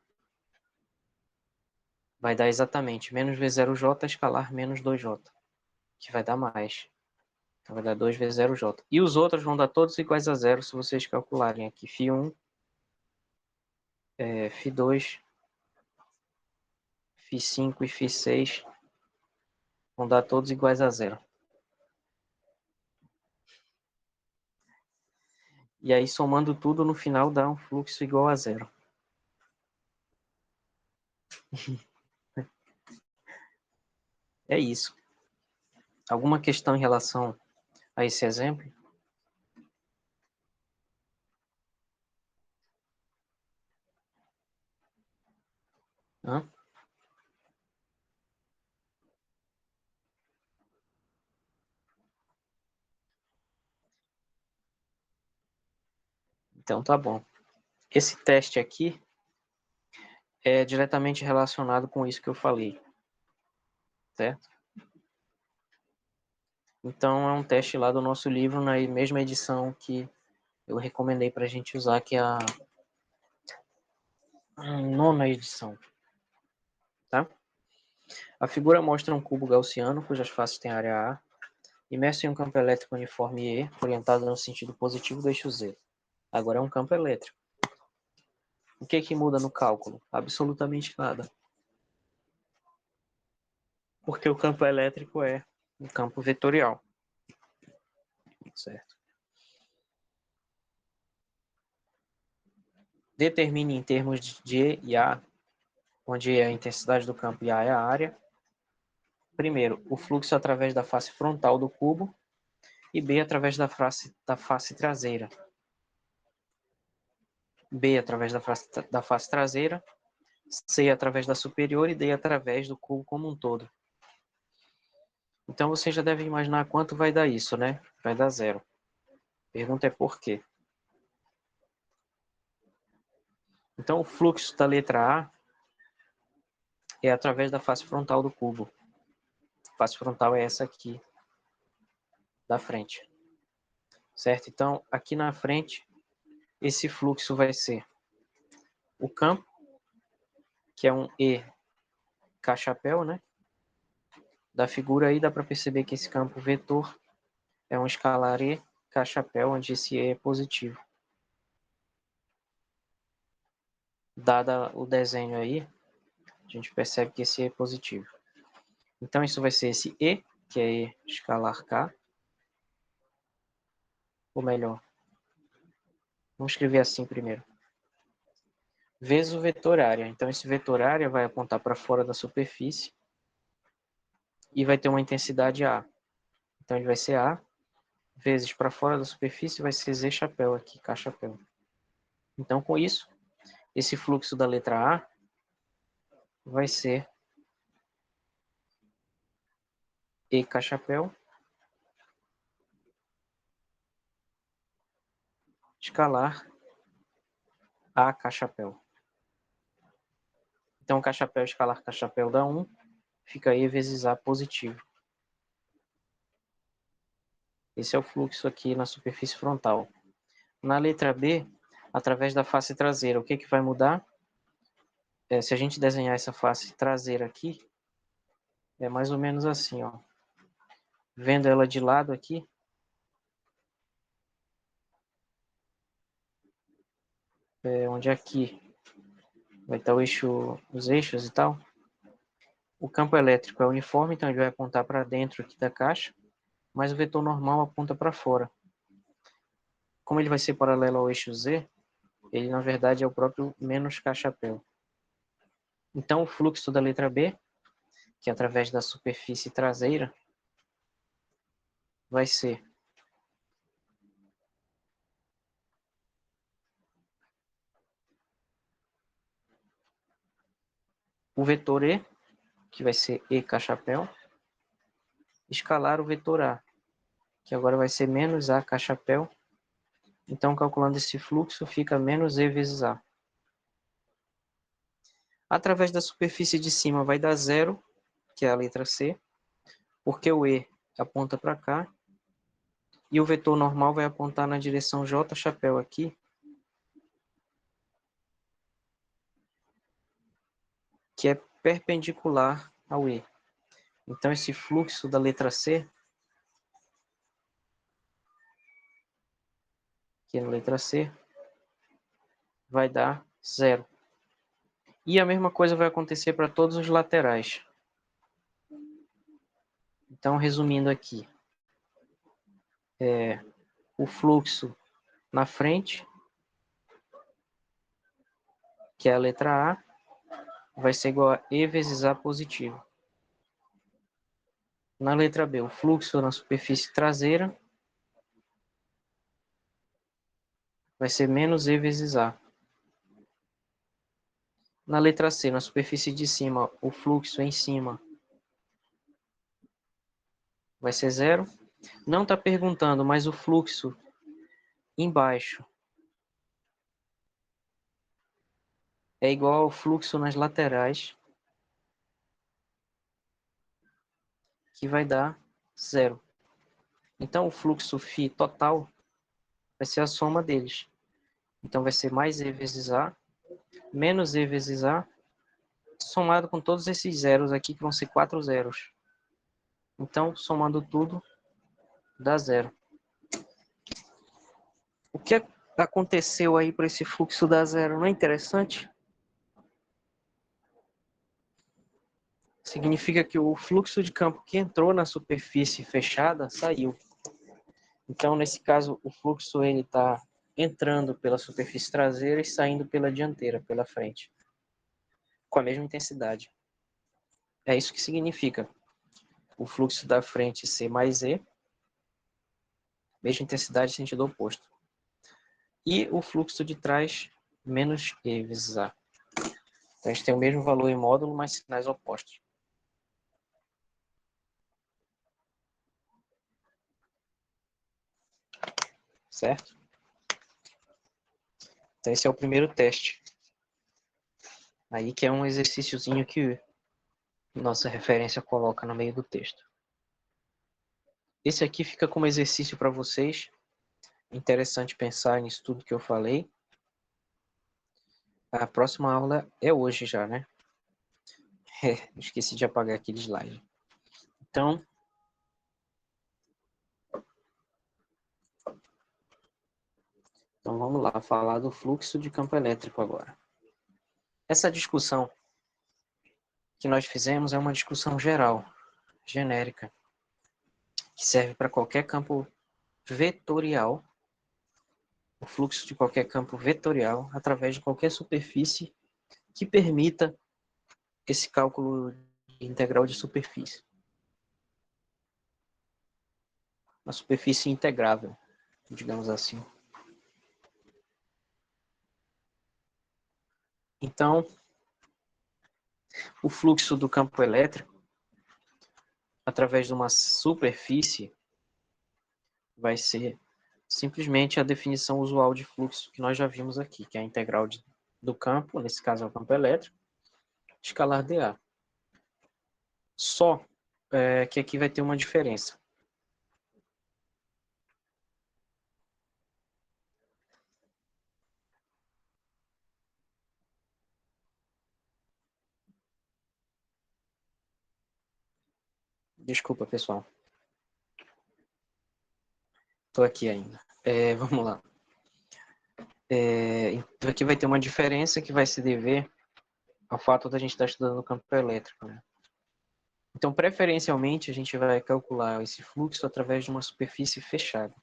vai dar exatamente menos V0J escalar menos 2J, que vai dar mais. Então vai dar 2V0J. E os outros vão dar todos iguais a zero se vocês calcularem aqui. Φ1, Φ2, Φ5 e Φ6 vão dar todos iguais a zero. E aí, somando tudo, no final dá um fluxo igual a zero. É isso. Alguma questão em relação a esse exemplo? Hã? Então tá bom. Esse teste aqui é diretamente relacionado com isso que eu falei, certo? Então é um teste lá do nosso livro, na mesma edição que eu recomendei para a gente usar, que é a nona edição, tá? A figura mostra um cubo gaussiano, cujas faces têm área A, imerso em um campo elétrico uniforme E, orientado no sentido positivo do eixo Z. Agora é um campo elétrico. O que muda no cálculo? Absolutamente nada. Porque o campo elétrico é um campo vetorial, certo? Determine em termos de E e A, onde E é a intensidade do campo e A é a área. Primeiro, o fluxo através da face frontal do cubo e B através da face traseira. B através da face traseira, C através da superior e D através do cubo como um todo. Então você já deve imaginar quanto vai dar isso, né? Vai dar zero. A pergunta é por quê? Então o fluxo da letra A é através da face frontal do cubo. A face frontal é essa aqui, da frente. Certo? Então, aqui na frente, esse fluxo vai ser o campo, que é um E K-chapéu, né? Da figura aí dá para perceber que esse campo vetor é um escalar E K-chapéu, onde esse E é positivo. Dada o desenho aí, a gente percebe que esse E é positivo. Então, isso vai ser esse E, que é E escalar K, ou melhor, vamos escrever assim primeiro, vezes o vetor área. Então, esse vetor área vai apontar para fora da superfície e vai ter uma intensidade A. Então, ele vai ser A vezes para fora da superfície, vai ser Z chapéu aqui, K chapéu. Então, com isso, esse fluxo da letra A vai ser E K chapéu escalar A K chapéu. Então, K chapéu escalar K chapéu dá 1, fica E vezes A positivo. Esse é o fluxo aqui na superfície frontal. Na letra B, através da face traseira, o que vai mudar? Se a gente desenhar essa face traseira aqui, é mais ou menos assim, ó. Vendo ela de lado aqui, onde aqui vai estar o eixo, os eixos e tal. O campo elétrico é uniforme, então ele vai apontar para dentro aqui da caixa, mas o vetor normal aponta para fora. Como ele vai ser paralelo ao eixo Z, ele na verdade é o próprio menos K chapéu. Então o fluxo da letra B, que é através da superfície traseira, vai ser o vetor E, que vai ser E K chapéu, escalar o vetor A, que agora vai ser menos A K chapéu. Então, calculando esse fluxo, fica menos E vezes A. Através da superfície de cima vai dar zero, que é a letra C, porque o E aponta para cá, e o vetor normal vai apontar na direção J chapéu aqui, que é perpendicular ao E. Então, esse fluxo da letra C, que é a letra C, vai dar zero. E a mesma coisa vai acontecer para todos os laterais. Então, resumindo aqui, o fluxo na frente, que é a letra A, vai ser igual a E vezes A positivo. Na letra B, o fluxo na superfície traseira vai ser menos E vezes A. Na letra C, na superfície de cima, o fluxo em cima vai ser zero. Não está perguntando, mas o fluxo embaixo é igual ao fluxo nas laterais, que vai dar zero. Então, o fluxo φ total vai ser a soma deles. Então, vai ser mais E vezes A, menos E vezes A, somado com todos esses zeros aqui, que vão ser 4 zeros. Então, somando tudo, dá zero. O que aconteceu aí para esse fluxo dar zero? Não é interessante? Significa que o fluxo de campo que entrou na superfície fechada saiu. Então, nesse caso, o fluxo está entrando pela superfície traseira e saindo pela dianteira, pela frente, com a mesma intensidade. É isso que significa o fluxo da frente ser mais E, mesma intensidade, sentido oposto. E o fluxo de trás menos E vezes A. Então, a gente tem o mesmo valor em módulo, mas sinais opostos. Certo? Então, esse é o primeiro teste. Aí que é um exercíciozinho que nossa referência coloca no meio do texto. Esse aqui fica como exercício para vocês. Interessante pensar nisso tudo que eu falei. A próxima aula é hoje já, né? Esqueci de apagar aquele slide. Então, vamos lá, falar do fluxo de campo elétrico agora. Essa discussão que nós fizemos é uma discussão geral, genérica, que serve para qualquer campo vetorial, o fluxo de qualquer campo vetorial, através de qualquer superfície que permita esse cálculo integral de superfície. Uma superfície integrável, digamos assim. Então, o fluxo do campo elétrico, através de uma superfície, vai ser simplesmente a definição usual de fluxo que nós já vimos aqui, que é a integral do campo, nesse caso é o campo elétrico, escalar dA. Só que aqui vai ter uma diferença. Desculpa, pessoal. Estou aqui ainda. Vamos lá. Então aqui vai ter uma diferença que vai se dever ao fato da gente estar estudando o campo elétrico, né? Então, preferencialmente, a gente vai calcular esse fluxo através de uma superfície fechada.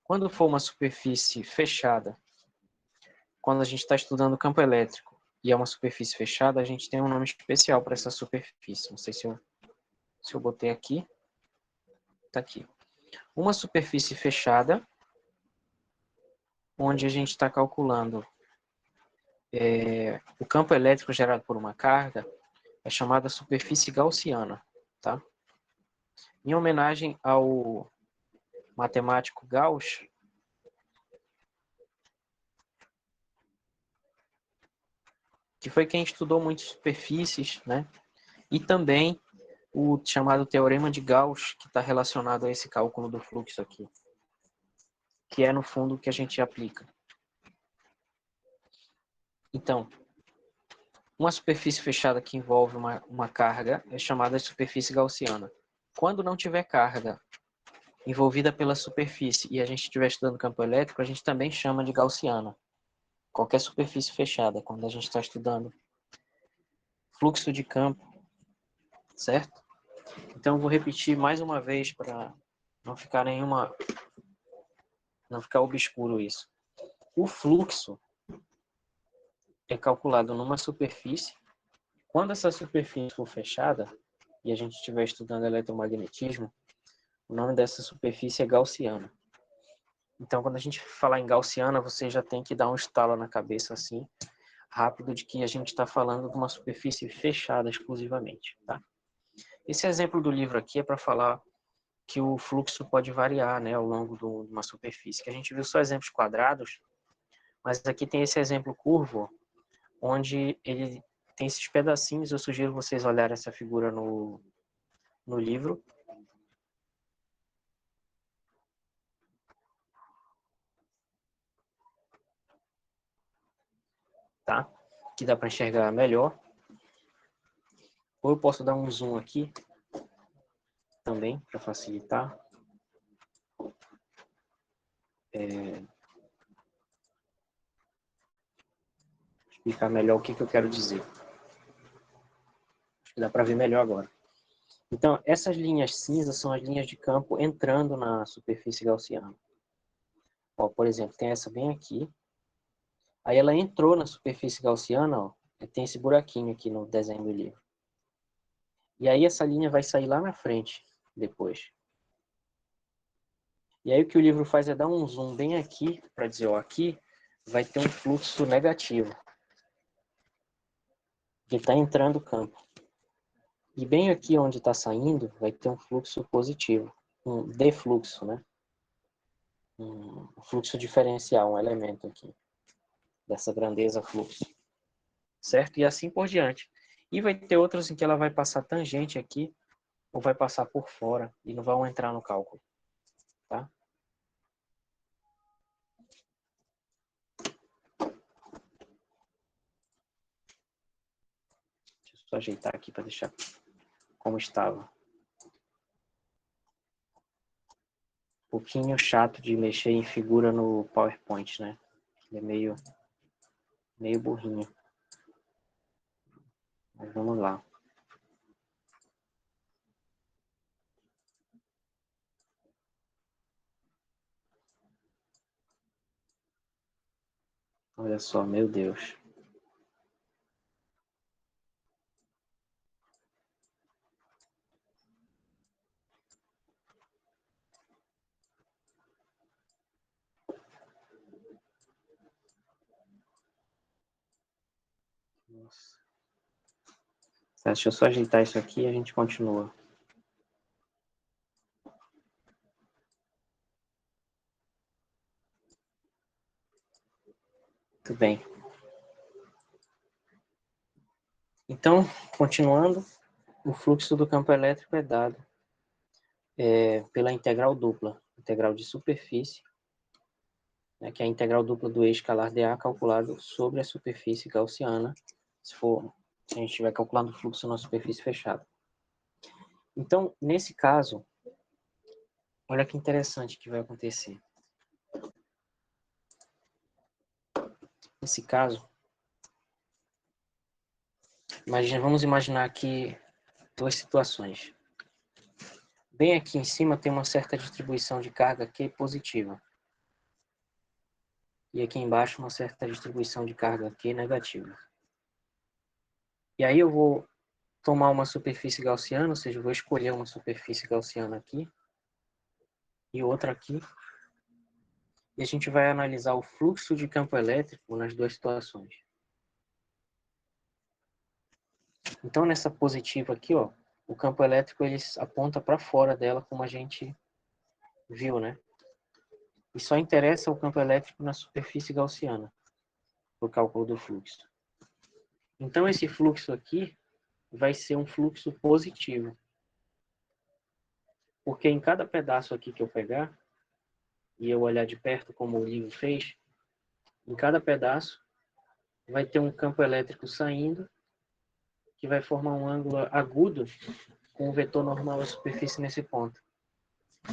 Quando for uma superfície fechada, quando a gente está estudando o campo elétrico e é uma superfície fechada, a gente tem um nome especial para essa superfície. Não sei se eu botei aqui. Está aqui. Uma superfície fechada, onde a gente está calculando o campo elétrico gerado por uma carga, é chamada superfície gaussiana. Tá? Em homenagem ao matemático Gauss, que foi quem estudou muitas superfícies, né? E também o chamado teorema de Gauss, que está relacionado a esse cálculo do fluxo aqui, que é, no fundo, o que a gente aplica. Então, uma superfície fechada que envolve uma carga é chamada de superfície gaussiana. Quando não tiver carga envolvida pela superfície e a gente estiver estudando campo elétrico, a gente também chama de gaussiana. Qualquer superfície fechada, quando a gente está estudando fluxo de campo, certo? Então, eu vou repetir mais uma vez para não ficar nenhuma não ficar obscuro isso. O fluxo é calculado numa superfície. Quando essa superfície for fechada, e a gente estiver estudando eletromagnetismo, o nome dessa superfície é gaussiana. Então, quando a gente falar em gaussiana, você já tem que dar um estalo na cabeça, assim, rápido, de que a gente está falando de uma superfície fechada exclusivamente, tá? Esse exemplo do livro aqui é para falar que o fluxo pode variar, né, ao longo de uma superfície, que a gente viu só exemplos quadrados, mas aqui tem esse exemplo curvo, onde ele tem esses pedacinhos. Eu sugiro vocês olharem essa figura no livro. Tá? Que dá para enxergar melhor. Ou eu posso dar um zoom aqui também, para facilitar. Explicar melhor o que eu quero dizer. Acho que dá para ver melhor agora. Então, essas linhas cinzas são as linhas de campo entrando na superfície gaussiana. Ó, por exemplo, tem essa bem aqui. Aí ela entrou na superfície gaussiana, ó, tem esse buraquinho aqui no desenho do livro. E aí essa linha vai sair lá na frente, depois. E aí o que o livro faz é dar um zoom bem aqui, para dizer, ó, aqui vai ter um fluxo negativo, que está entrando o campo. E bem aqui onde está saindo, vai ter um fluxo positivo, um defluxo, né? Um fluxo diferencial, um elemento aqui, dessa grandeza fluxo. Certo? E assim por diante. E vai ter outros em que ela vai passar tangente aqui, ou vai passar por fora, e não vão entrar no cálculo. Tá? Deixa eu só ajeitar aqui para deixar como estava. Um pouquinho chato de mexer em figura no PowerPoint, né? Ele é meio burrinho. Mas vamos lá. Olha só, meu Deus. Nossa. Deixa eu só ajeitar isso aqui e a gente continua. Muito bem. Então, continuando, o fluxo do campo elétrico é dado pela integral dupla, integral de superfície, né, que é a integral dupla do eixo escalar dA calculado sobre a superfície gaussiana, se a gente estiver calculando o fluxo na superfície fechada. Então, nesse caso, olha que interessante que vai acontecer. Nesse caso, vamos imaginar aqui duas situações. Bem aqui em cima tem uma certa distribuição de carga Q positiva. E aqui embaixo uma certa distribuição de carga Q negativa. E aí eu vou tomar uma superfície gaussiana, ou seja, eu vou escolher uma superfície gaussiana aqui e outra aqui. E a gente vai analisar o fluxo de campo elétrico nas duas situações. Então, nessa positiva aqui, ó, o campo elétrico ele aponta para fora dela, como a gente viu, né? E só interessa o campo elétrico na superfície gaussiana, para o cálculo do fluxo. Então, esse fluxo aqui vai ser um fluxo positivo. Porque em cada pedaço aqui que eu pegar, e eu olhar de perto como o livro fez, em cada pedaço vai ter um campo elétrico saindo, que vai formar um ângulo agudo com o vetor normal da superfície nesse ponto.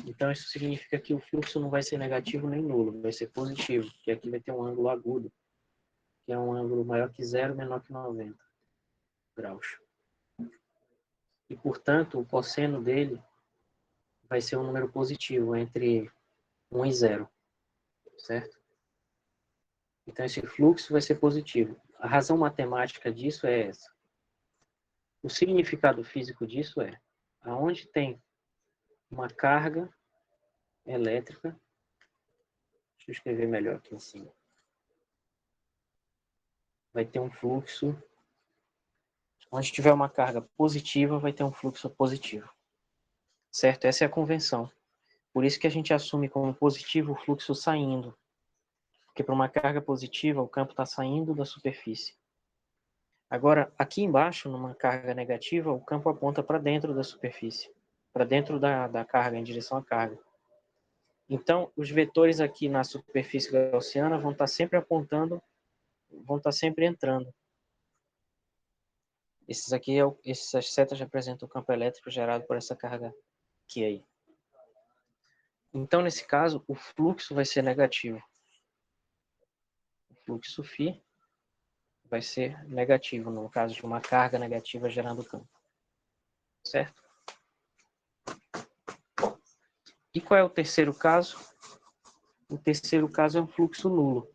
Então, isso significa que o fluxo não vai ser negativo nem nulo, vai ser positivo, que aqui vai ter um ângulo agudo, que é um ângulo maior que 0, menor que 90 graus. E, portanto, o cosseno dele vai ser um número positivo, entre 1 e 0. certo? Então, esse fluxo vai ser positivo. A razão matemática disso é essa. O significado físico disso é, aonde tem uma carga elétrica, deixa eu escrever melhor aqui em cima, vai ter um fluxo, onde tiver uma carga positiva, vai ter um fluxo positivo, certo? Essa é a convenção. Por isso que a gente assume como positivo o fluxo saindo, porque para uma carga positiva, o campo está saindo da superfície. Agora, aqui embaixo, numa carga negativa, o campo aponta para dentro da superfície, para dentro da carga, em direção à carga. Então, os vetores aqui na superfície gaussiana vão estar sempre apontando, vão estar sempre entrando. Essas setas representam o campo elétrico gerado por essa carga aqui aí. Então, nesse caso, o fluxo vai ser negativo. O fluxo φ vai ser negativo, no caso de uma carga negativa gerando campo. Certo? E qual é o terceiro caso? O terceiro caso é um fluxo nulo.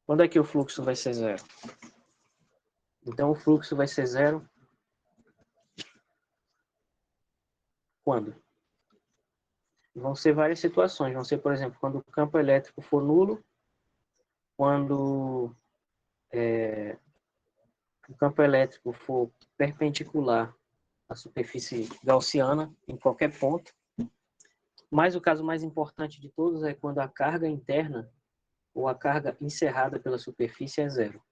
Quando é que o fluxo vai ser zero? Então, o fluxo vai ser zero quando? Vão ser várias situações. Vão ser, por exemplo, quando o campo elétrico for nulo, quando o campo elétrico for perpendicular à superfície gaussiana, em qualquer ponto. Mas o caso mais importante de todos é quando a carga interna ou a carga encerrada pela superfície é zero.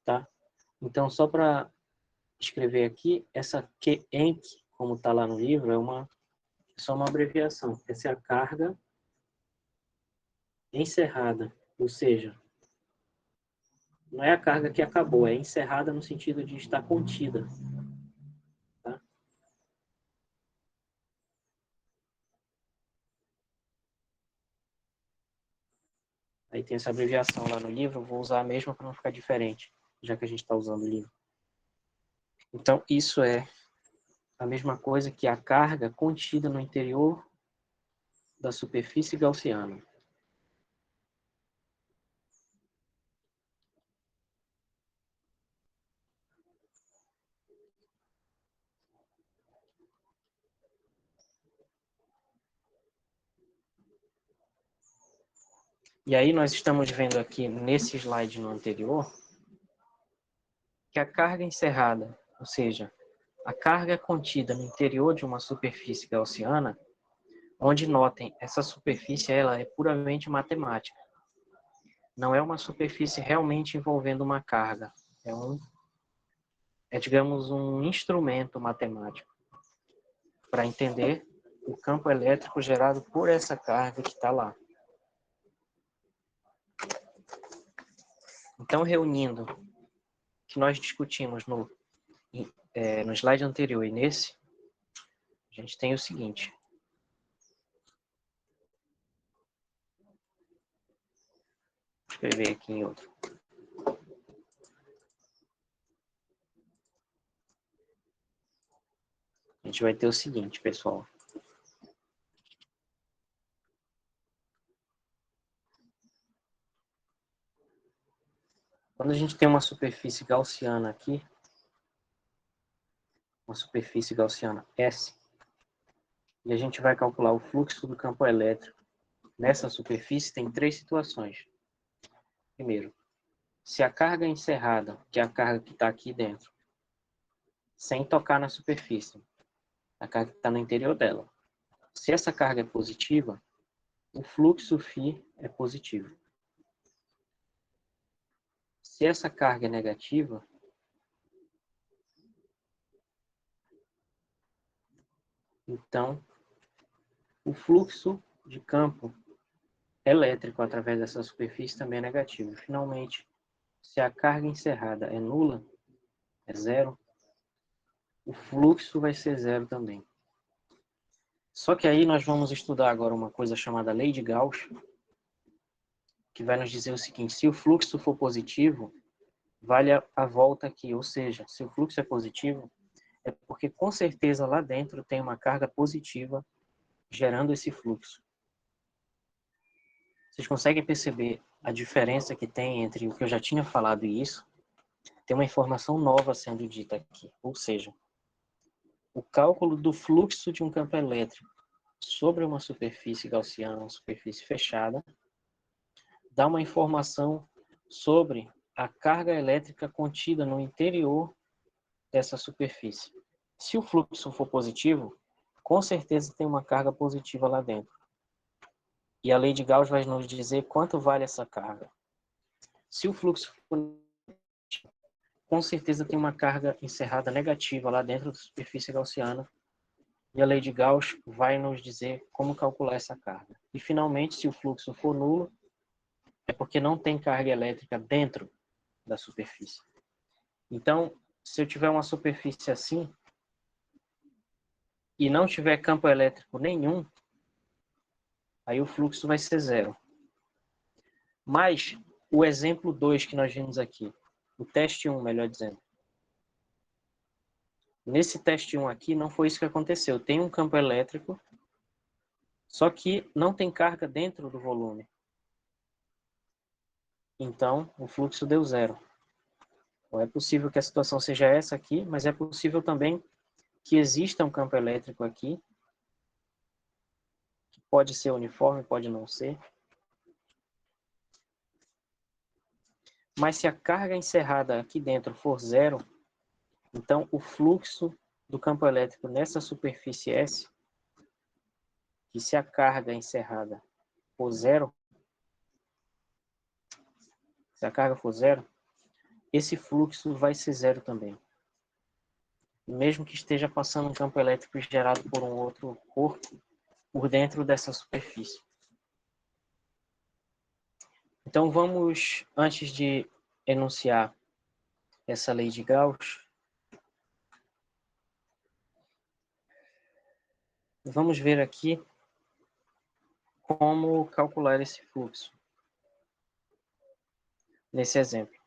Tá? Então, só para escrever aqui, essa QENC, como está lá no livro, é só uma abreviação. Essa é a carga encerrada, ou seja, não é a carga que acabou, é encerrada no sentido de estar contida. Tá? Aí tem essa abreviação lá no livro, eu vou usar a mesma para não ficar diferente, já que a gente está usando o livro. Então, isso é a mesma coisa que a carga contida no interior da superfície gaussiana. E aí nós estamos vendo aqui nesse slide no anterior que a carga encerrada, ou seja, a carga contida no interior de uma superfície gaussiana, onde notem, essa superfície ela é puramente matemática. Não é uma superfície realmente envolvendo uma carga. Digamos, um instrumento matemático para entender o campo elétrico gerado por essa carga que está lá. Então, reunindo o que nós discutimos no slide anterior e nesse, a gente tem o seguinte. Vou escrever aqui em outro. A gente vai ter o seguinte, pessoal. Quando a gente tem uma superfície gaussiana aqui, uma superfície gaussiana S, e a gente vai calcular o fluxo do campo elétrico nessa superfície, tem três situações. Primeiro, se a carga é encerrada, que é a carga que está aqui dentro, sem tocar na superfície, a carga que está no interior dela. Se essa carga é positiva, o fluxo φ é positivo. Se essa carga é negativa, então o fluxo de campo elétrico através dessa superfície também é negativo. Finalmente, se a carga encerrada é nula, é zero, o fluxo vai ser zero também. Só que aí nós vamos estudar agora uma coisa chamada lei de Gauss, que vai nos dizer o seguinte: se o fluxo for positivo, vale a volta aqui. Ou seja, se o fluxo é positivo, é porque com certeza lá dentro tem uma carga positiva gerando esse fluxo. Vocês conseguem perceber a diferença que tem entre o que eu já tinha falado e isso? Tem uma informação nova sendo dita aqui. Ou seja, o cálculo do fluxo de um campo elétrico sobre uma superfície gaussiana, uma superfície fechada, dá uma informação sobre a carga elétrica contida no interior dessa superfície. Se o fluxo for positivo, com certeza tem uma carga positiva lá dentro. E a lei de Gauss vai nos dizer quanto vale essa carga. Se o fluxo for negativo, com certeza tem uma carga encerrada negativa lá dentro da superfície gaussiana. E a lei de Gauss vai nos dizer como calcular essa carga. E, finalmente, se o fluxo for nulo, é porque não tem carga elétrica dentro da superfície. Então, se eu tiver uma superfície assim e não tiver campo elétrico nenhum, aí o fluxo vai ser zero. Mas o exemplo 2 que nós vimos aqui, o teste 1, melhor dizendo. Nesse teste 1 aqui, não foi isso que aconteceu. Tem um campo elétrico, só que não tem carga dentro do volume. Então, o fluxo deu zero. Então, é possível que a situação seja essa aqui, mas é possível também que exista um campo elétrico aqui, que pode ser uniforme, pode não ser. Mas se a carga encerrada aqui dentro for zero, então o fluxo do campo elétrico nessa superfície S, que se a carga encerrada for zero, se a carga for zero, esse fluxo vai ser zero também. Mesmo que esteja passando um campo elétrico gerado por um outro corpo por dentro dessa superfície. Então vamos, antes de enunciar essa lei de Gauss, vamos ver aqui como calcular esse fluxo nesse exemplo.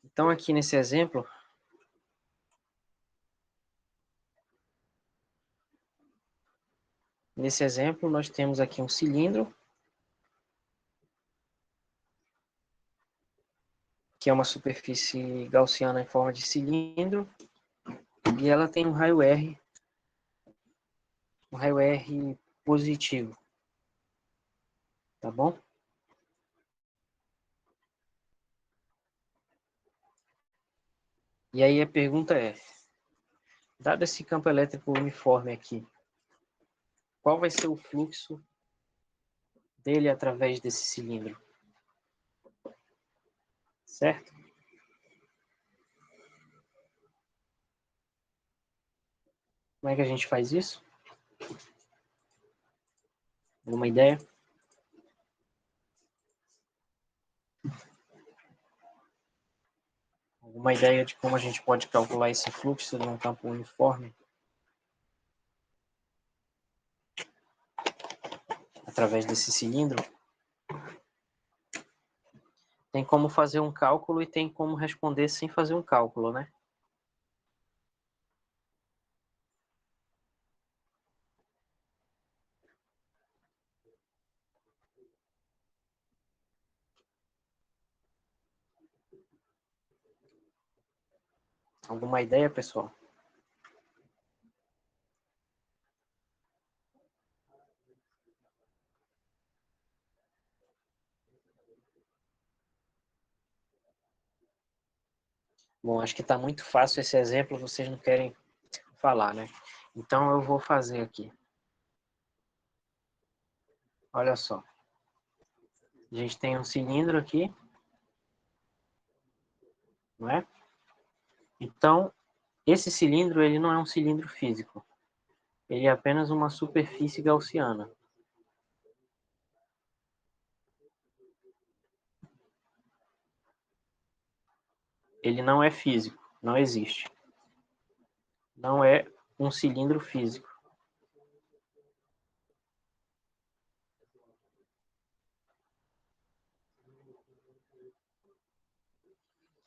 Então aqui nesse exemplo, nós temos aqui um cilindro, que é uma superfície gaussiana em forma de cilindro, e ela tem um raio R positivo, tá bom? E aí a pergunta é, dado esse campo elétrico uniforme aqui, qual vai ser o fluxo dele através desse cilindro? Certo? Como é que a gente faz isso? Alguma ideia? Alguma ideia de como a gente pode calcular esse fluxo de um campo uniforme através desse cilindro? Tem como fazer um cálculo e tem como responder sem fazer um cálculo, né? Alguma ideia, pessoal? Bom, acho que está muito fácil esse exemplo, vocês não querem falar, né? Então eu vou fazer aqui. Olha só. A gente tem um cilindro aqui, não é? Então, esse cilindro ele não é um cilindro físico. Ele é apenas uma superfície gaussiana. Ele não é físico, não existe. Não é um cilindro físico.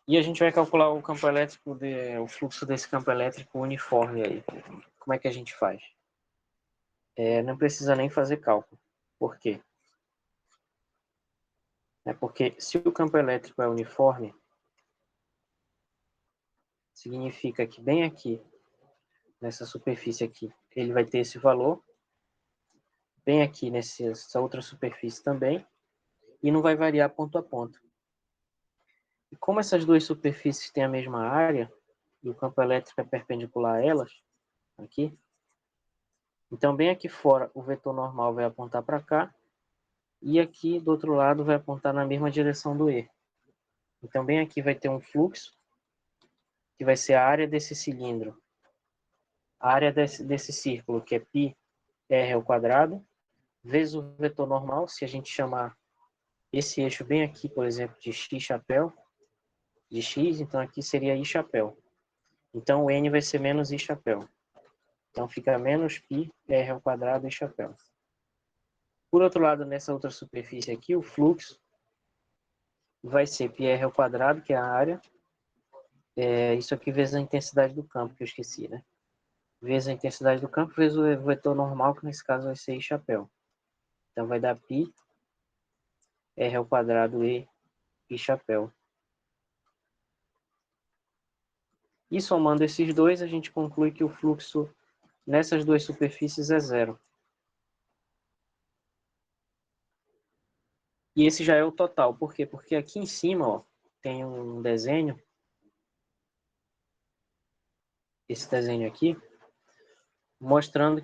E a gente vai calcular o campo elétrico, o fluxo desse campo elétrico uniforme aí. Como é que a gente faz? Não precisa nem fazer cálculo. Por quê? Porque se o campo elétrico é uniforme, significa que bem aqui, nessa superfície aqui, ele vai ter esse valor, bem aqui nessa outra superfície também, e não vai variar ponto a ponto. E como essas duas superfícies têm a mesma área, e o campo elétrico é perpendicular a elas, aqui, então bem aqui fora o vetor normal vai apontar para cá, e aqui do outro lado vai apontar na mesma direção do E. Então bem aqui vai ter um fluxo, que vai ser a área desse cilindro, a área desse círculo, que é πr ao quadrado, vezes o vetor normal, se a gente chamar esse eixo bem aqui, por exemplo, de x chapéu, de x, então aqui seria i chapéu. Então o n vai ser menos i chapéu. Então fica menos πr ao quadrado i chapéu. Por outro lado, nessa outra superfície aqui, o fluxo vai ser πr ao quadrado, que é a área. Isso aqui vezes a intensidade do campo, que eu esqueci, né? Vezes a intensidade do campo, vezes o vetor normal, que nesse caso vai ser i chapéu. Então vai dar π r ao quadrado e i chapéu. E somando esses dois, a gente conclui que o fluxo nessas duas superfícies é zero. E esse já é o total. Por quê? Porque aqui em cima, ó, tem um desenho. Esse desenho aqui, mostrando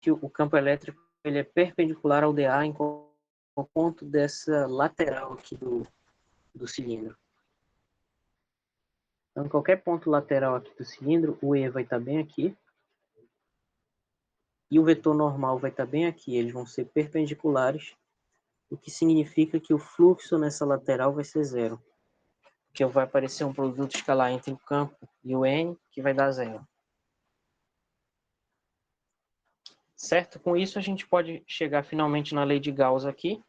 que o campo elétrico ele é perpendicular ao dA em qual ponto dessa lateral aqui do cilindro. Então, em qualquer ponto lateral aqui do cilindro, o E vai estar bem aqui. E o vetor normal vai estar bem aqui. Eles vão ser perpendiculares, o que significa que o fluxo nessa lateral vai ser zero. Porque vai aparecer um produto escalar entre o campo e o N, que vai dar zero. Certo? Com isso, a gente pode chegar finalmente na lei de Gauss aqui.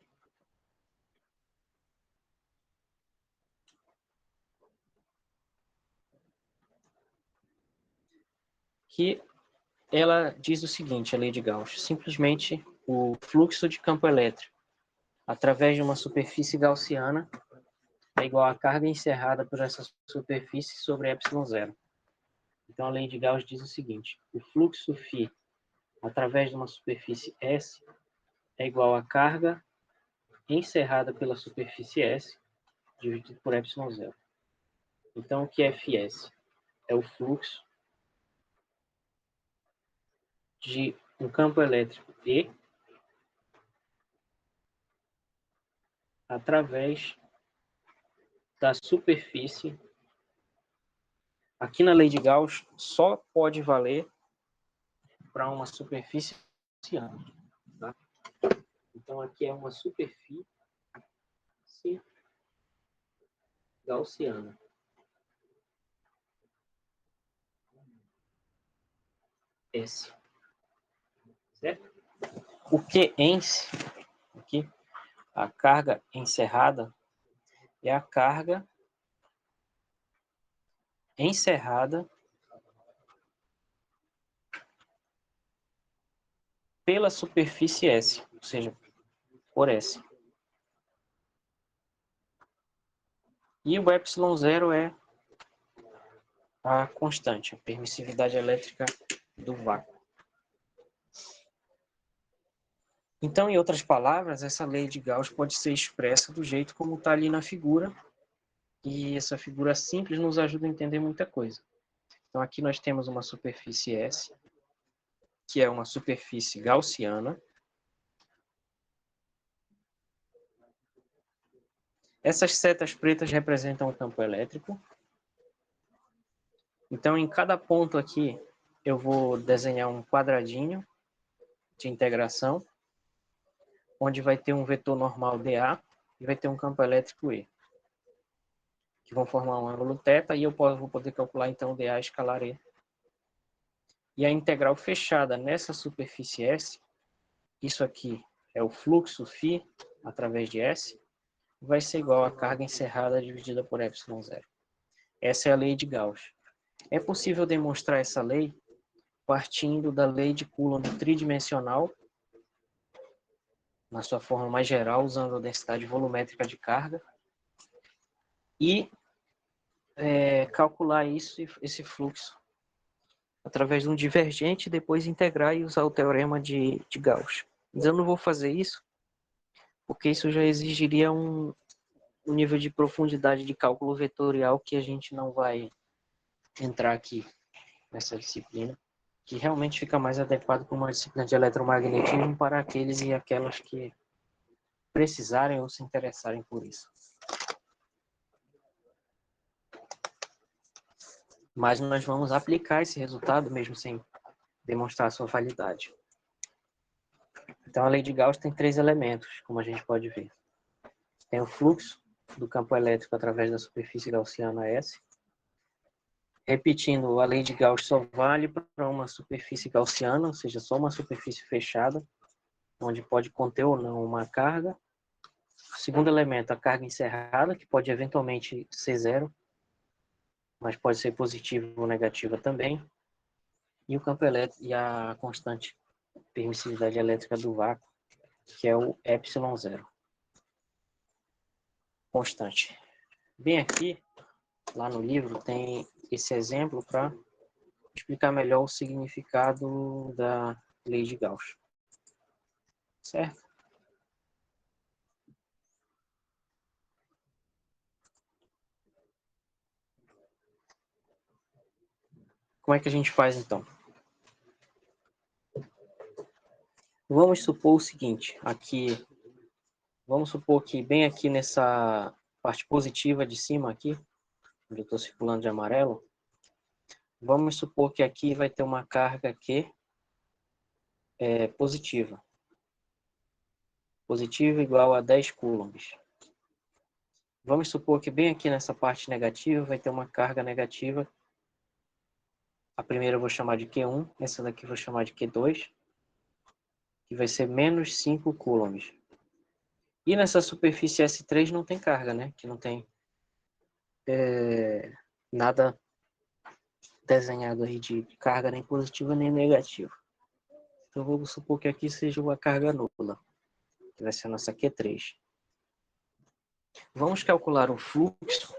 Que ela diz o seguinte, a lei de Gauss. Simplesmente o fluxo de campo elétrico através de uma superfície gaussiana é igual à carga encerrada por essa superfície sobre ε0. Então, a lei de Gauss diz o seguinte. O fluxo φ através de uma superfície S é igual à carga encerrada pela superfície S dividido por ε0. Então, o que é Fs? É o fluxo de um campo elétrico E através da superfície. Aqui na lei de Gauss só pode valer para uma superfície gaussiana. Tá? Então, aqui é uma superfície gaussiana. S. Certo? O Qense, aqui, a carga encerrada, é a carga encerrada pela superfície S, ou seja, por S. E o ε0 é a constante, a permissividade elétrica do vácuo. Então, em outras palavras, essa lei de Gauss pode ser expressa do jeito como está ali na figura, e essa figura simples nos ajuda a entender muita coisa. Então, aqui nós temos uma superfície S, que é uma superfície gaussiana. Essas setas pretas representam o campo elétrico. Então, em cada ponto aqui, eu vou desenhar um quadradinho de integração, onde vai ter um vetor normal dA e vai ter um campo elétrico E, que vão formar um ângulo θ, e eu vou poder calcular, então, o dA escalar E. E a integral fechada nessa superfície S, isso aqui é o fluxo φ através de S, vai ser igual à carga encerrada dividida por ε0. Essa é a lei de Gauss. É possível demonstrar essa lei partindo da lei de Coulomb tridimensional, na sua forma mais geral, usando a densidade volumétrica de carga, e calcular esse fluxo através de um divergente, depois integrar e usar o teorema de Gauss. Mas eu não vou fazer isso, porque isso já exigiria um nível de profundidade de cálculo vetorial que a gente não vai entrar aqui nessa disciplina, que realmente fica mais adequado para uma disciplina de eletromagnetismo para aqueles e aquelas que precisarem ou se interessarem por isso. Mas nós vamos aplicar esse resultado mesmo sem demonstrar sua validade. Então a lei de Gauss tem 3 elementos, como a gente pode ver. Tem o fluxo do campo elétrico através da superfície gaussiana S. Repetindo, a lei de Gauss só vale para uma superfície gaussiana, ou seja, só uma superfície fechada, onde pode conter ou não uma carga. O segundo elemento, a carga encerrada, que pode eventualmente ser zero, mas pode ser positiva ou negativa também. E o campo elétrico e a constante permissividade elétrica do vácuo, que é o ε0. Constante. Bem aqui, lá no livro, tem esse exemplo para explicar melhor o significado da lei de Gauss. Certo? Como é que a gente faz então? Vamos supor o seguinte, vamos supor que bem aqui nessa parte positiva de cima aqui, onde eu estou circulando de amarelo, vamos supor que aqui vai ter uma carga Q positiva. Positiva igual a 10 coulombs. Vamos supor que bem aqui nessa parte negativa vai ter uma carga negativa. A primeira eu vou chamar de Q1, essa daqui eu vou chamar de Q2, que vai ser menos 5 coulombs. E nessa superfície S3 não tem carga, né? Que não tem nada desenhado aí de carga nem positiva nem negativa. Então vamos supor que aqui seja uma carga nula, que vai ser a nossa Q3. Vamos calcular o fluxo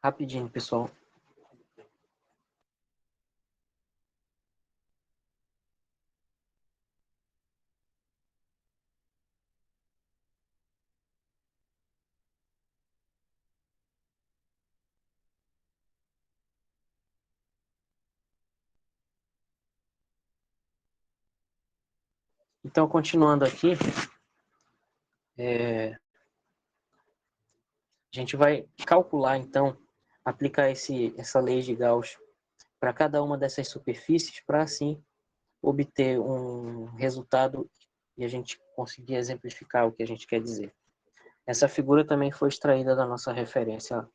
rapidinho, pessoal. Então, continuando aqui, a gente vai calcular, então, aplicar essa lei de Gauss para cada uma dessas superfícies, para assim obter um resultado e a gente conseguir exemplificar o que a gente quer dizer. Essa figura também foi extraída da nossa referência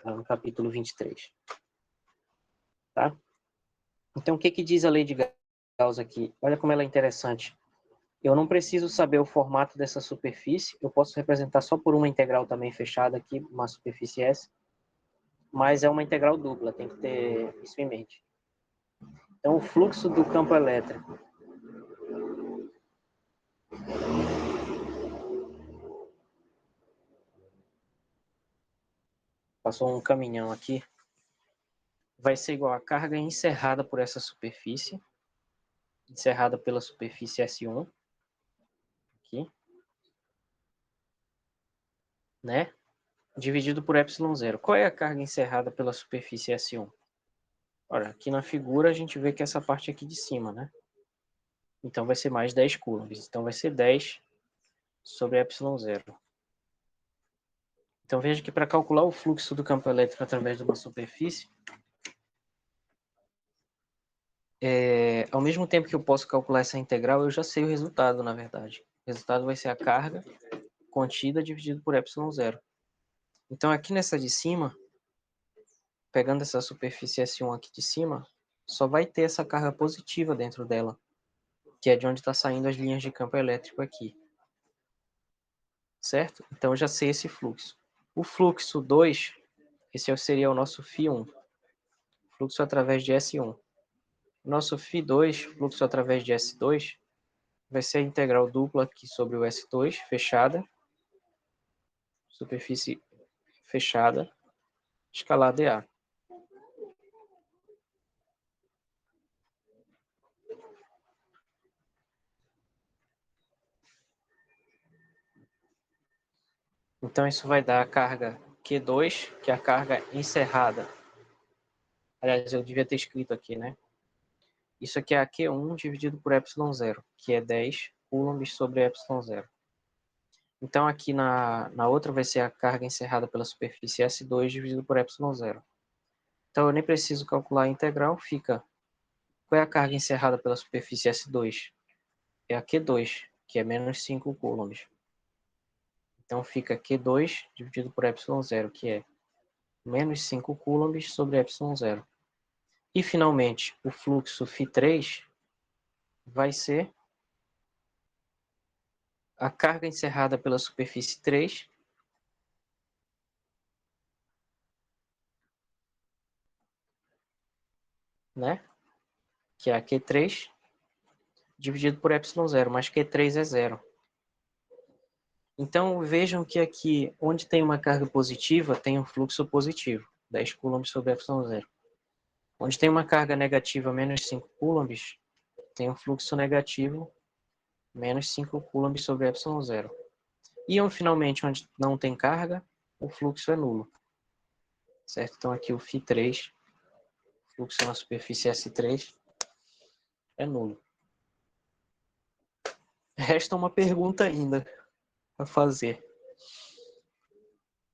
no capítulo 23. Tá? Então, o que diz a lei de Gauss aqui? Olha como ela é interessante. Eu não preciso saber o formato dessa superfície, eu posso representar só por uma integral também fechada aqui, uma superfície S, mas é uma integral dupla, tem que ter isso em mente. Então, o fluxo do campo elétrico passou um caminhão aqui, vai ser igual a carga encerrada por essa superfície, encerrada pela superfície S1, aqui, né? Dividido por ε0. Qual é a carga encerrada pela superfície S1? Olha, aqui na figura a gente vê que essa parte aqui de cima, né? Então vai ser mais 10 coulombs. Então vai ser 10 sobre ε0. Então veja que para calcular o fluxo do campo elétrico através de uma superfície, ao mesmo tempo que eu posso calcular essa integral, eu já sei o resultado, na verdade. O resultado vai ser a carga contida dividido por ε0. Então aqui nessa de cima, pegando essa superfície S1 aqui de cima, só vai ter essa carga positiva dentro dela. que é de onde está saindo as linhas de campo elétrico aqui. Certo? Então, eu já sei esse fluxo. O fluxo 2, esse seria o nosso φ1, fluxo através de S1. O nosso φ2, fluxo através de S2, vai ser a integral dupla aqui sobre o S2, fechada, superfície fechada, escalar dA. Então, isso vai dar a carga Q2, que é a carga encerrada. Aliás, eu devia ter escrito aqui, né? Isso aqui é a Q1 dividido por ε0, que é 10 coulombs sobre ε0. Então, aqui na outra vai ser a carga encerrada pela superfície S2 dividido por ε0. Então, eu nem preciso calcular a integral, fica... Qual é a carga encerrada pela superfície S2? É a Q2, que é menos 5 coulombs. Então, fica Q2 dividido por ε0, que é menos 5 coulombs sobre ε0. E, finalmente, o fluxo φ3 vai ser a carga encerrada pela superfície 3, né? Que é a Q3, dividido por ε0, mas Q3 é zero. Então, vejam que aqui, onde tem uma carga positiva, tem um fluxo positivo, 10 coulombs sobre ε0. Onde tem uma carga negativa, menos 5 coulombs, tem um fluxo negativo, menos 5 coulombs sobre ε0. E, finalmente, onde não tem carga, o fluxo é nulo. Certo? Então, aqui o φ3, fluxo na superfície S3, é nulo. Resta uma pergunta ainda a fazer.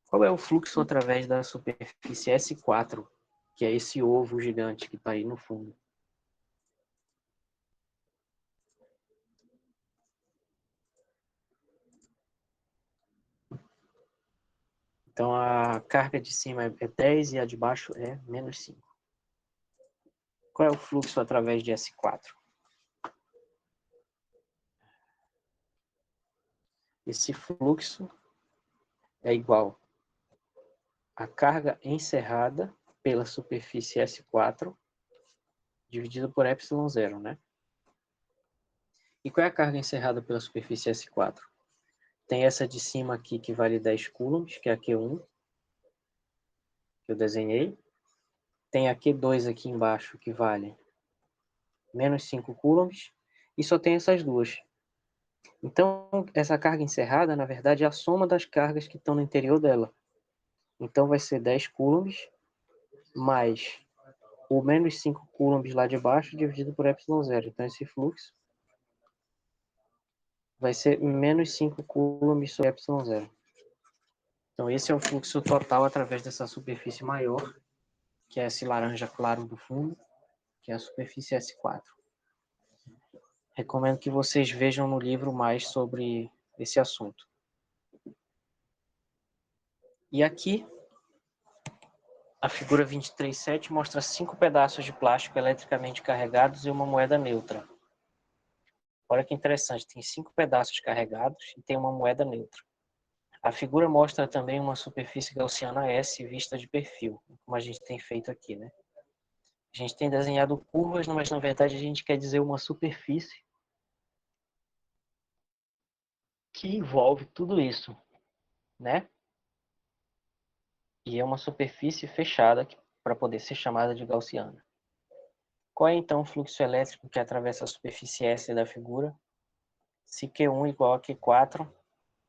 Qual é o fluxo através da superfície S4, que é esse ovo gigante que está aí no fundo? Então, a carga de cima é 10 e a de baixo é menos 5. Qual é o fluxo através de S4? Esse fluxo é igual à carga encerrada pela superfície S4 dividida por ε0, né? E qual é a carga encerrada pela superfície S4? Tem essa de cima aqui que vale 10 coulombs, que é a Q1, que eu desenhei. Tem a Q2 aqui embaixo, que vale menos 5 coulombs. E só tem essas duas. Então, essa carga encerrada, na verdade, é a soma das cargas que estão no interior dela. Então, vai ser 10 coulombs mais o menos 5 coulombs lá de baixo dividido por ε0. Então, esse fluxo vai ser menos 5 coulombs sobre ε0. Então, esse é o fluxo total através dessa superfície maior, que é esse laranja claro do fundo, que é a superfície S4. Recomendo que vocês vejam no livro mais sobre esse assunto. E aqui, a figura 23.7 mostra 5 pedaços de plástico eletricamente carregados e uma moeda neutra. Olha que interessante, tem 5 pedaços carregados e tem uma moeda neutra. A figura mostra também uma superfície gaussiana S vista de perfil, como a gente tem feito aqui, né? A gente tem desenhado curvas, mas na verdade a gente quer dizer uma superfície que envolve tudo isso, né? E é uma superfície fechada para poder ser chamada de gaussiana. Qual é então o fluxo elétrico que atravessa a superfície S da figura? Se Q1 igual a Q4,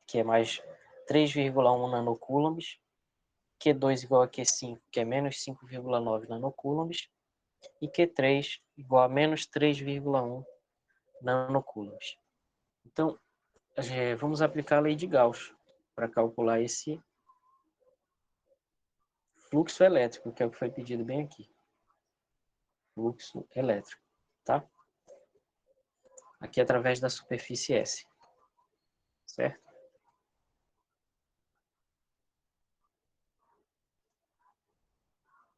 que é mais 3,1 nanocoulombs, Q2 igual a Q5, que é menos 5,9 nanocoulombs, e Q3 igual a menos 3,1 nanocoulombs. Então, vamos aplicar a lei de Gauss para calcular esse fluxo elétrico, que é o que foi pedido bem aqui. Fluxo elétrico, tá? Aqui através da superfície S, certo?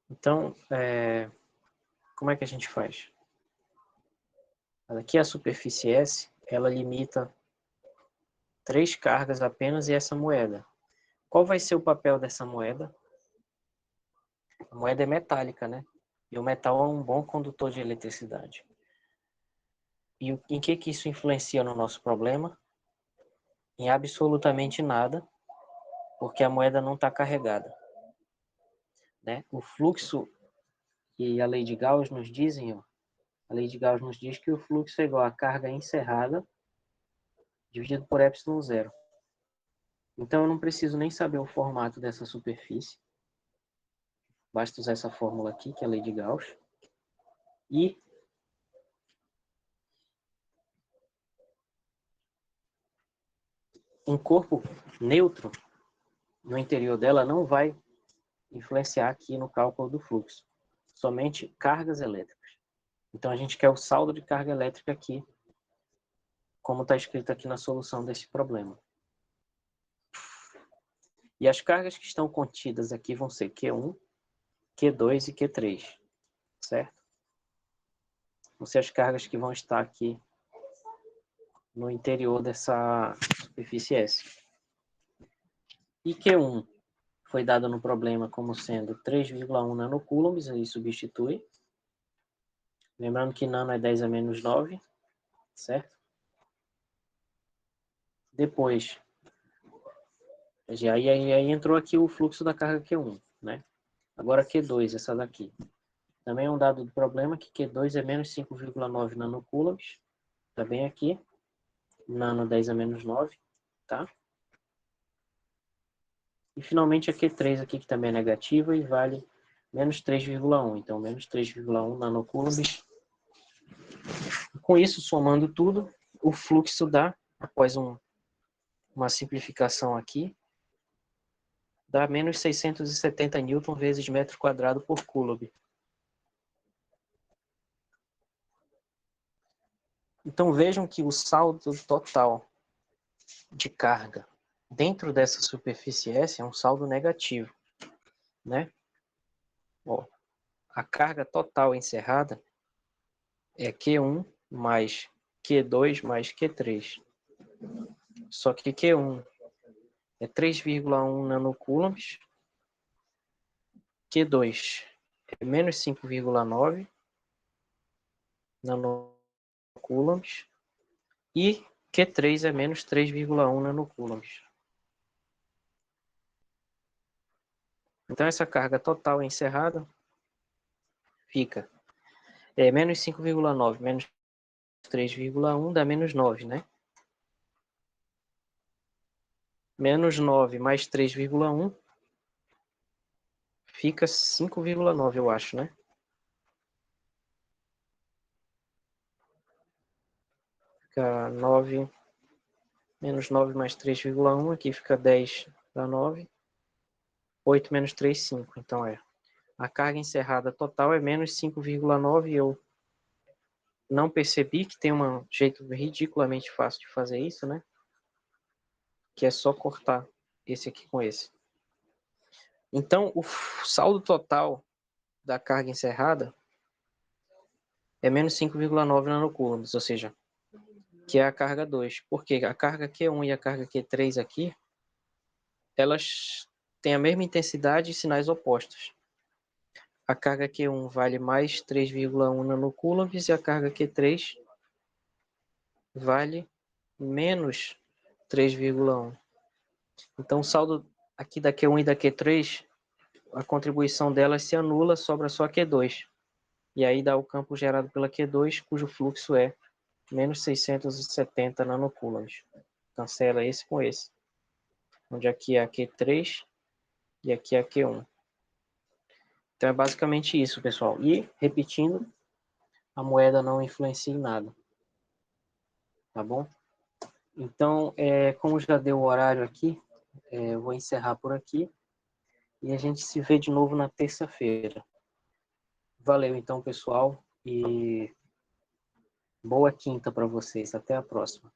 Então, como é que a gente faz? Aqui a superfície S, ela limita 3 cargas apenas e essa moeda. Qual vai ser o papel dessa moeda? A moeda é metálica, né? E o metal é um bom condutor de eletricidade. E em que isso influencia no nosso problema? Em absolutamente nada, porque a moeda não está carregada, né? O fluxo e a lei de Gauss nos dizem, ó, a lei de Gauss nos diz que o fluxo é igual à carga encerrada dividido por ε0. Então eu não preciso nem saber o formato dessa superfície. Basta usar essa fórmula aqui, que é a lei de Gauss. E um corpo neutro no interior dela não vai influenciar aqui no cálculo do fluxo. Somente cargas elétricas. Então a gente quer o saldo de carga elétrica aqui, como está escrito aqui na solução desse problema. E as cargas que estão contidas aqui vão ser Q1, Q2 e Q3, certo? Vão ser as cargas que vão estar aqui no interior dessa superfície S. E Q1 foi dado no problema como sendo 3,1 nanocoulombs, aí substitui. Lembrando que nano é 10 a menos 9, certo? Depois, aí entrou aqui o fluxo da carga Q1, né? Agora Q2, essa daqui. Também é um dado do problema que Q2 é menos 5,9 nanocoulombs. Tá bem aqui. Nano 10 a menos 9, tá? E finalmente a Q3 aqui, que também é negativa e vale menos 3,1. Então, menos 3,1 nanocoulombs. Com isso, somando tudo, o fluxo dá, após uma simplificação aqui, dá menos 670 newton vezes metro quadrado por coulomb. Então vejam que o saldo total de carga dentro dessa superfície S é um saldo negativo, né? Ó, a carga total encerrada é Q1 mais Q2 mais Q3. Só que Q1 é 3,1 nanocoulombs, Q2 é menos 5,9 nanocoulombs e Q3 é menos 3,1 nanocoulombs. Então essa carga total encerrada fica menos 5,9 menos 3,1 dá menos 9, né? Menos 9 mais 3,1 fica 5,9, eu acho, né? Fica 9, menos 9 mais 3,1, aqui fica 10 dá 9. 8 menos 3, 5. Então a carga encerrada total é menos 5,9 e eu não percebi que tem um jeito ridiculamente fácil de fazer isso, né? Que é só cortar esse aqui com esse. Então, o saldo total da carga encerrada é menos 5,9 nanocoulombs, ou seja, que é a carga 2. Porque a carga Q1 e a carga Q3 aqui, elas têm a mesma intensidade e sinais opostos. A carga Q1 vale mais 3,1 nanocoulombs e a carga Q3 vale menos 3,1. Então, o saldo aqui da Q1 e da Q3, a contribuição delas se anula, sobra só Q2. E aí dá o campo gerado pela Q2, cujo fluxo é menos 670 nanocoulombs. Cancela esse com esse. Onde aqui é a Q3 e aqui é a Q1. Então é basicamente isso, pessoal. E, repetindo, a moeda não influencia em nada. Tá bom? Então, como já deu o horário aqui, eu vou encerrar por aqui. E a gente se vê de novo na terça-feira. Valeu então, pessoal. E boa quinta para vocês. Até a próxima.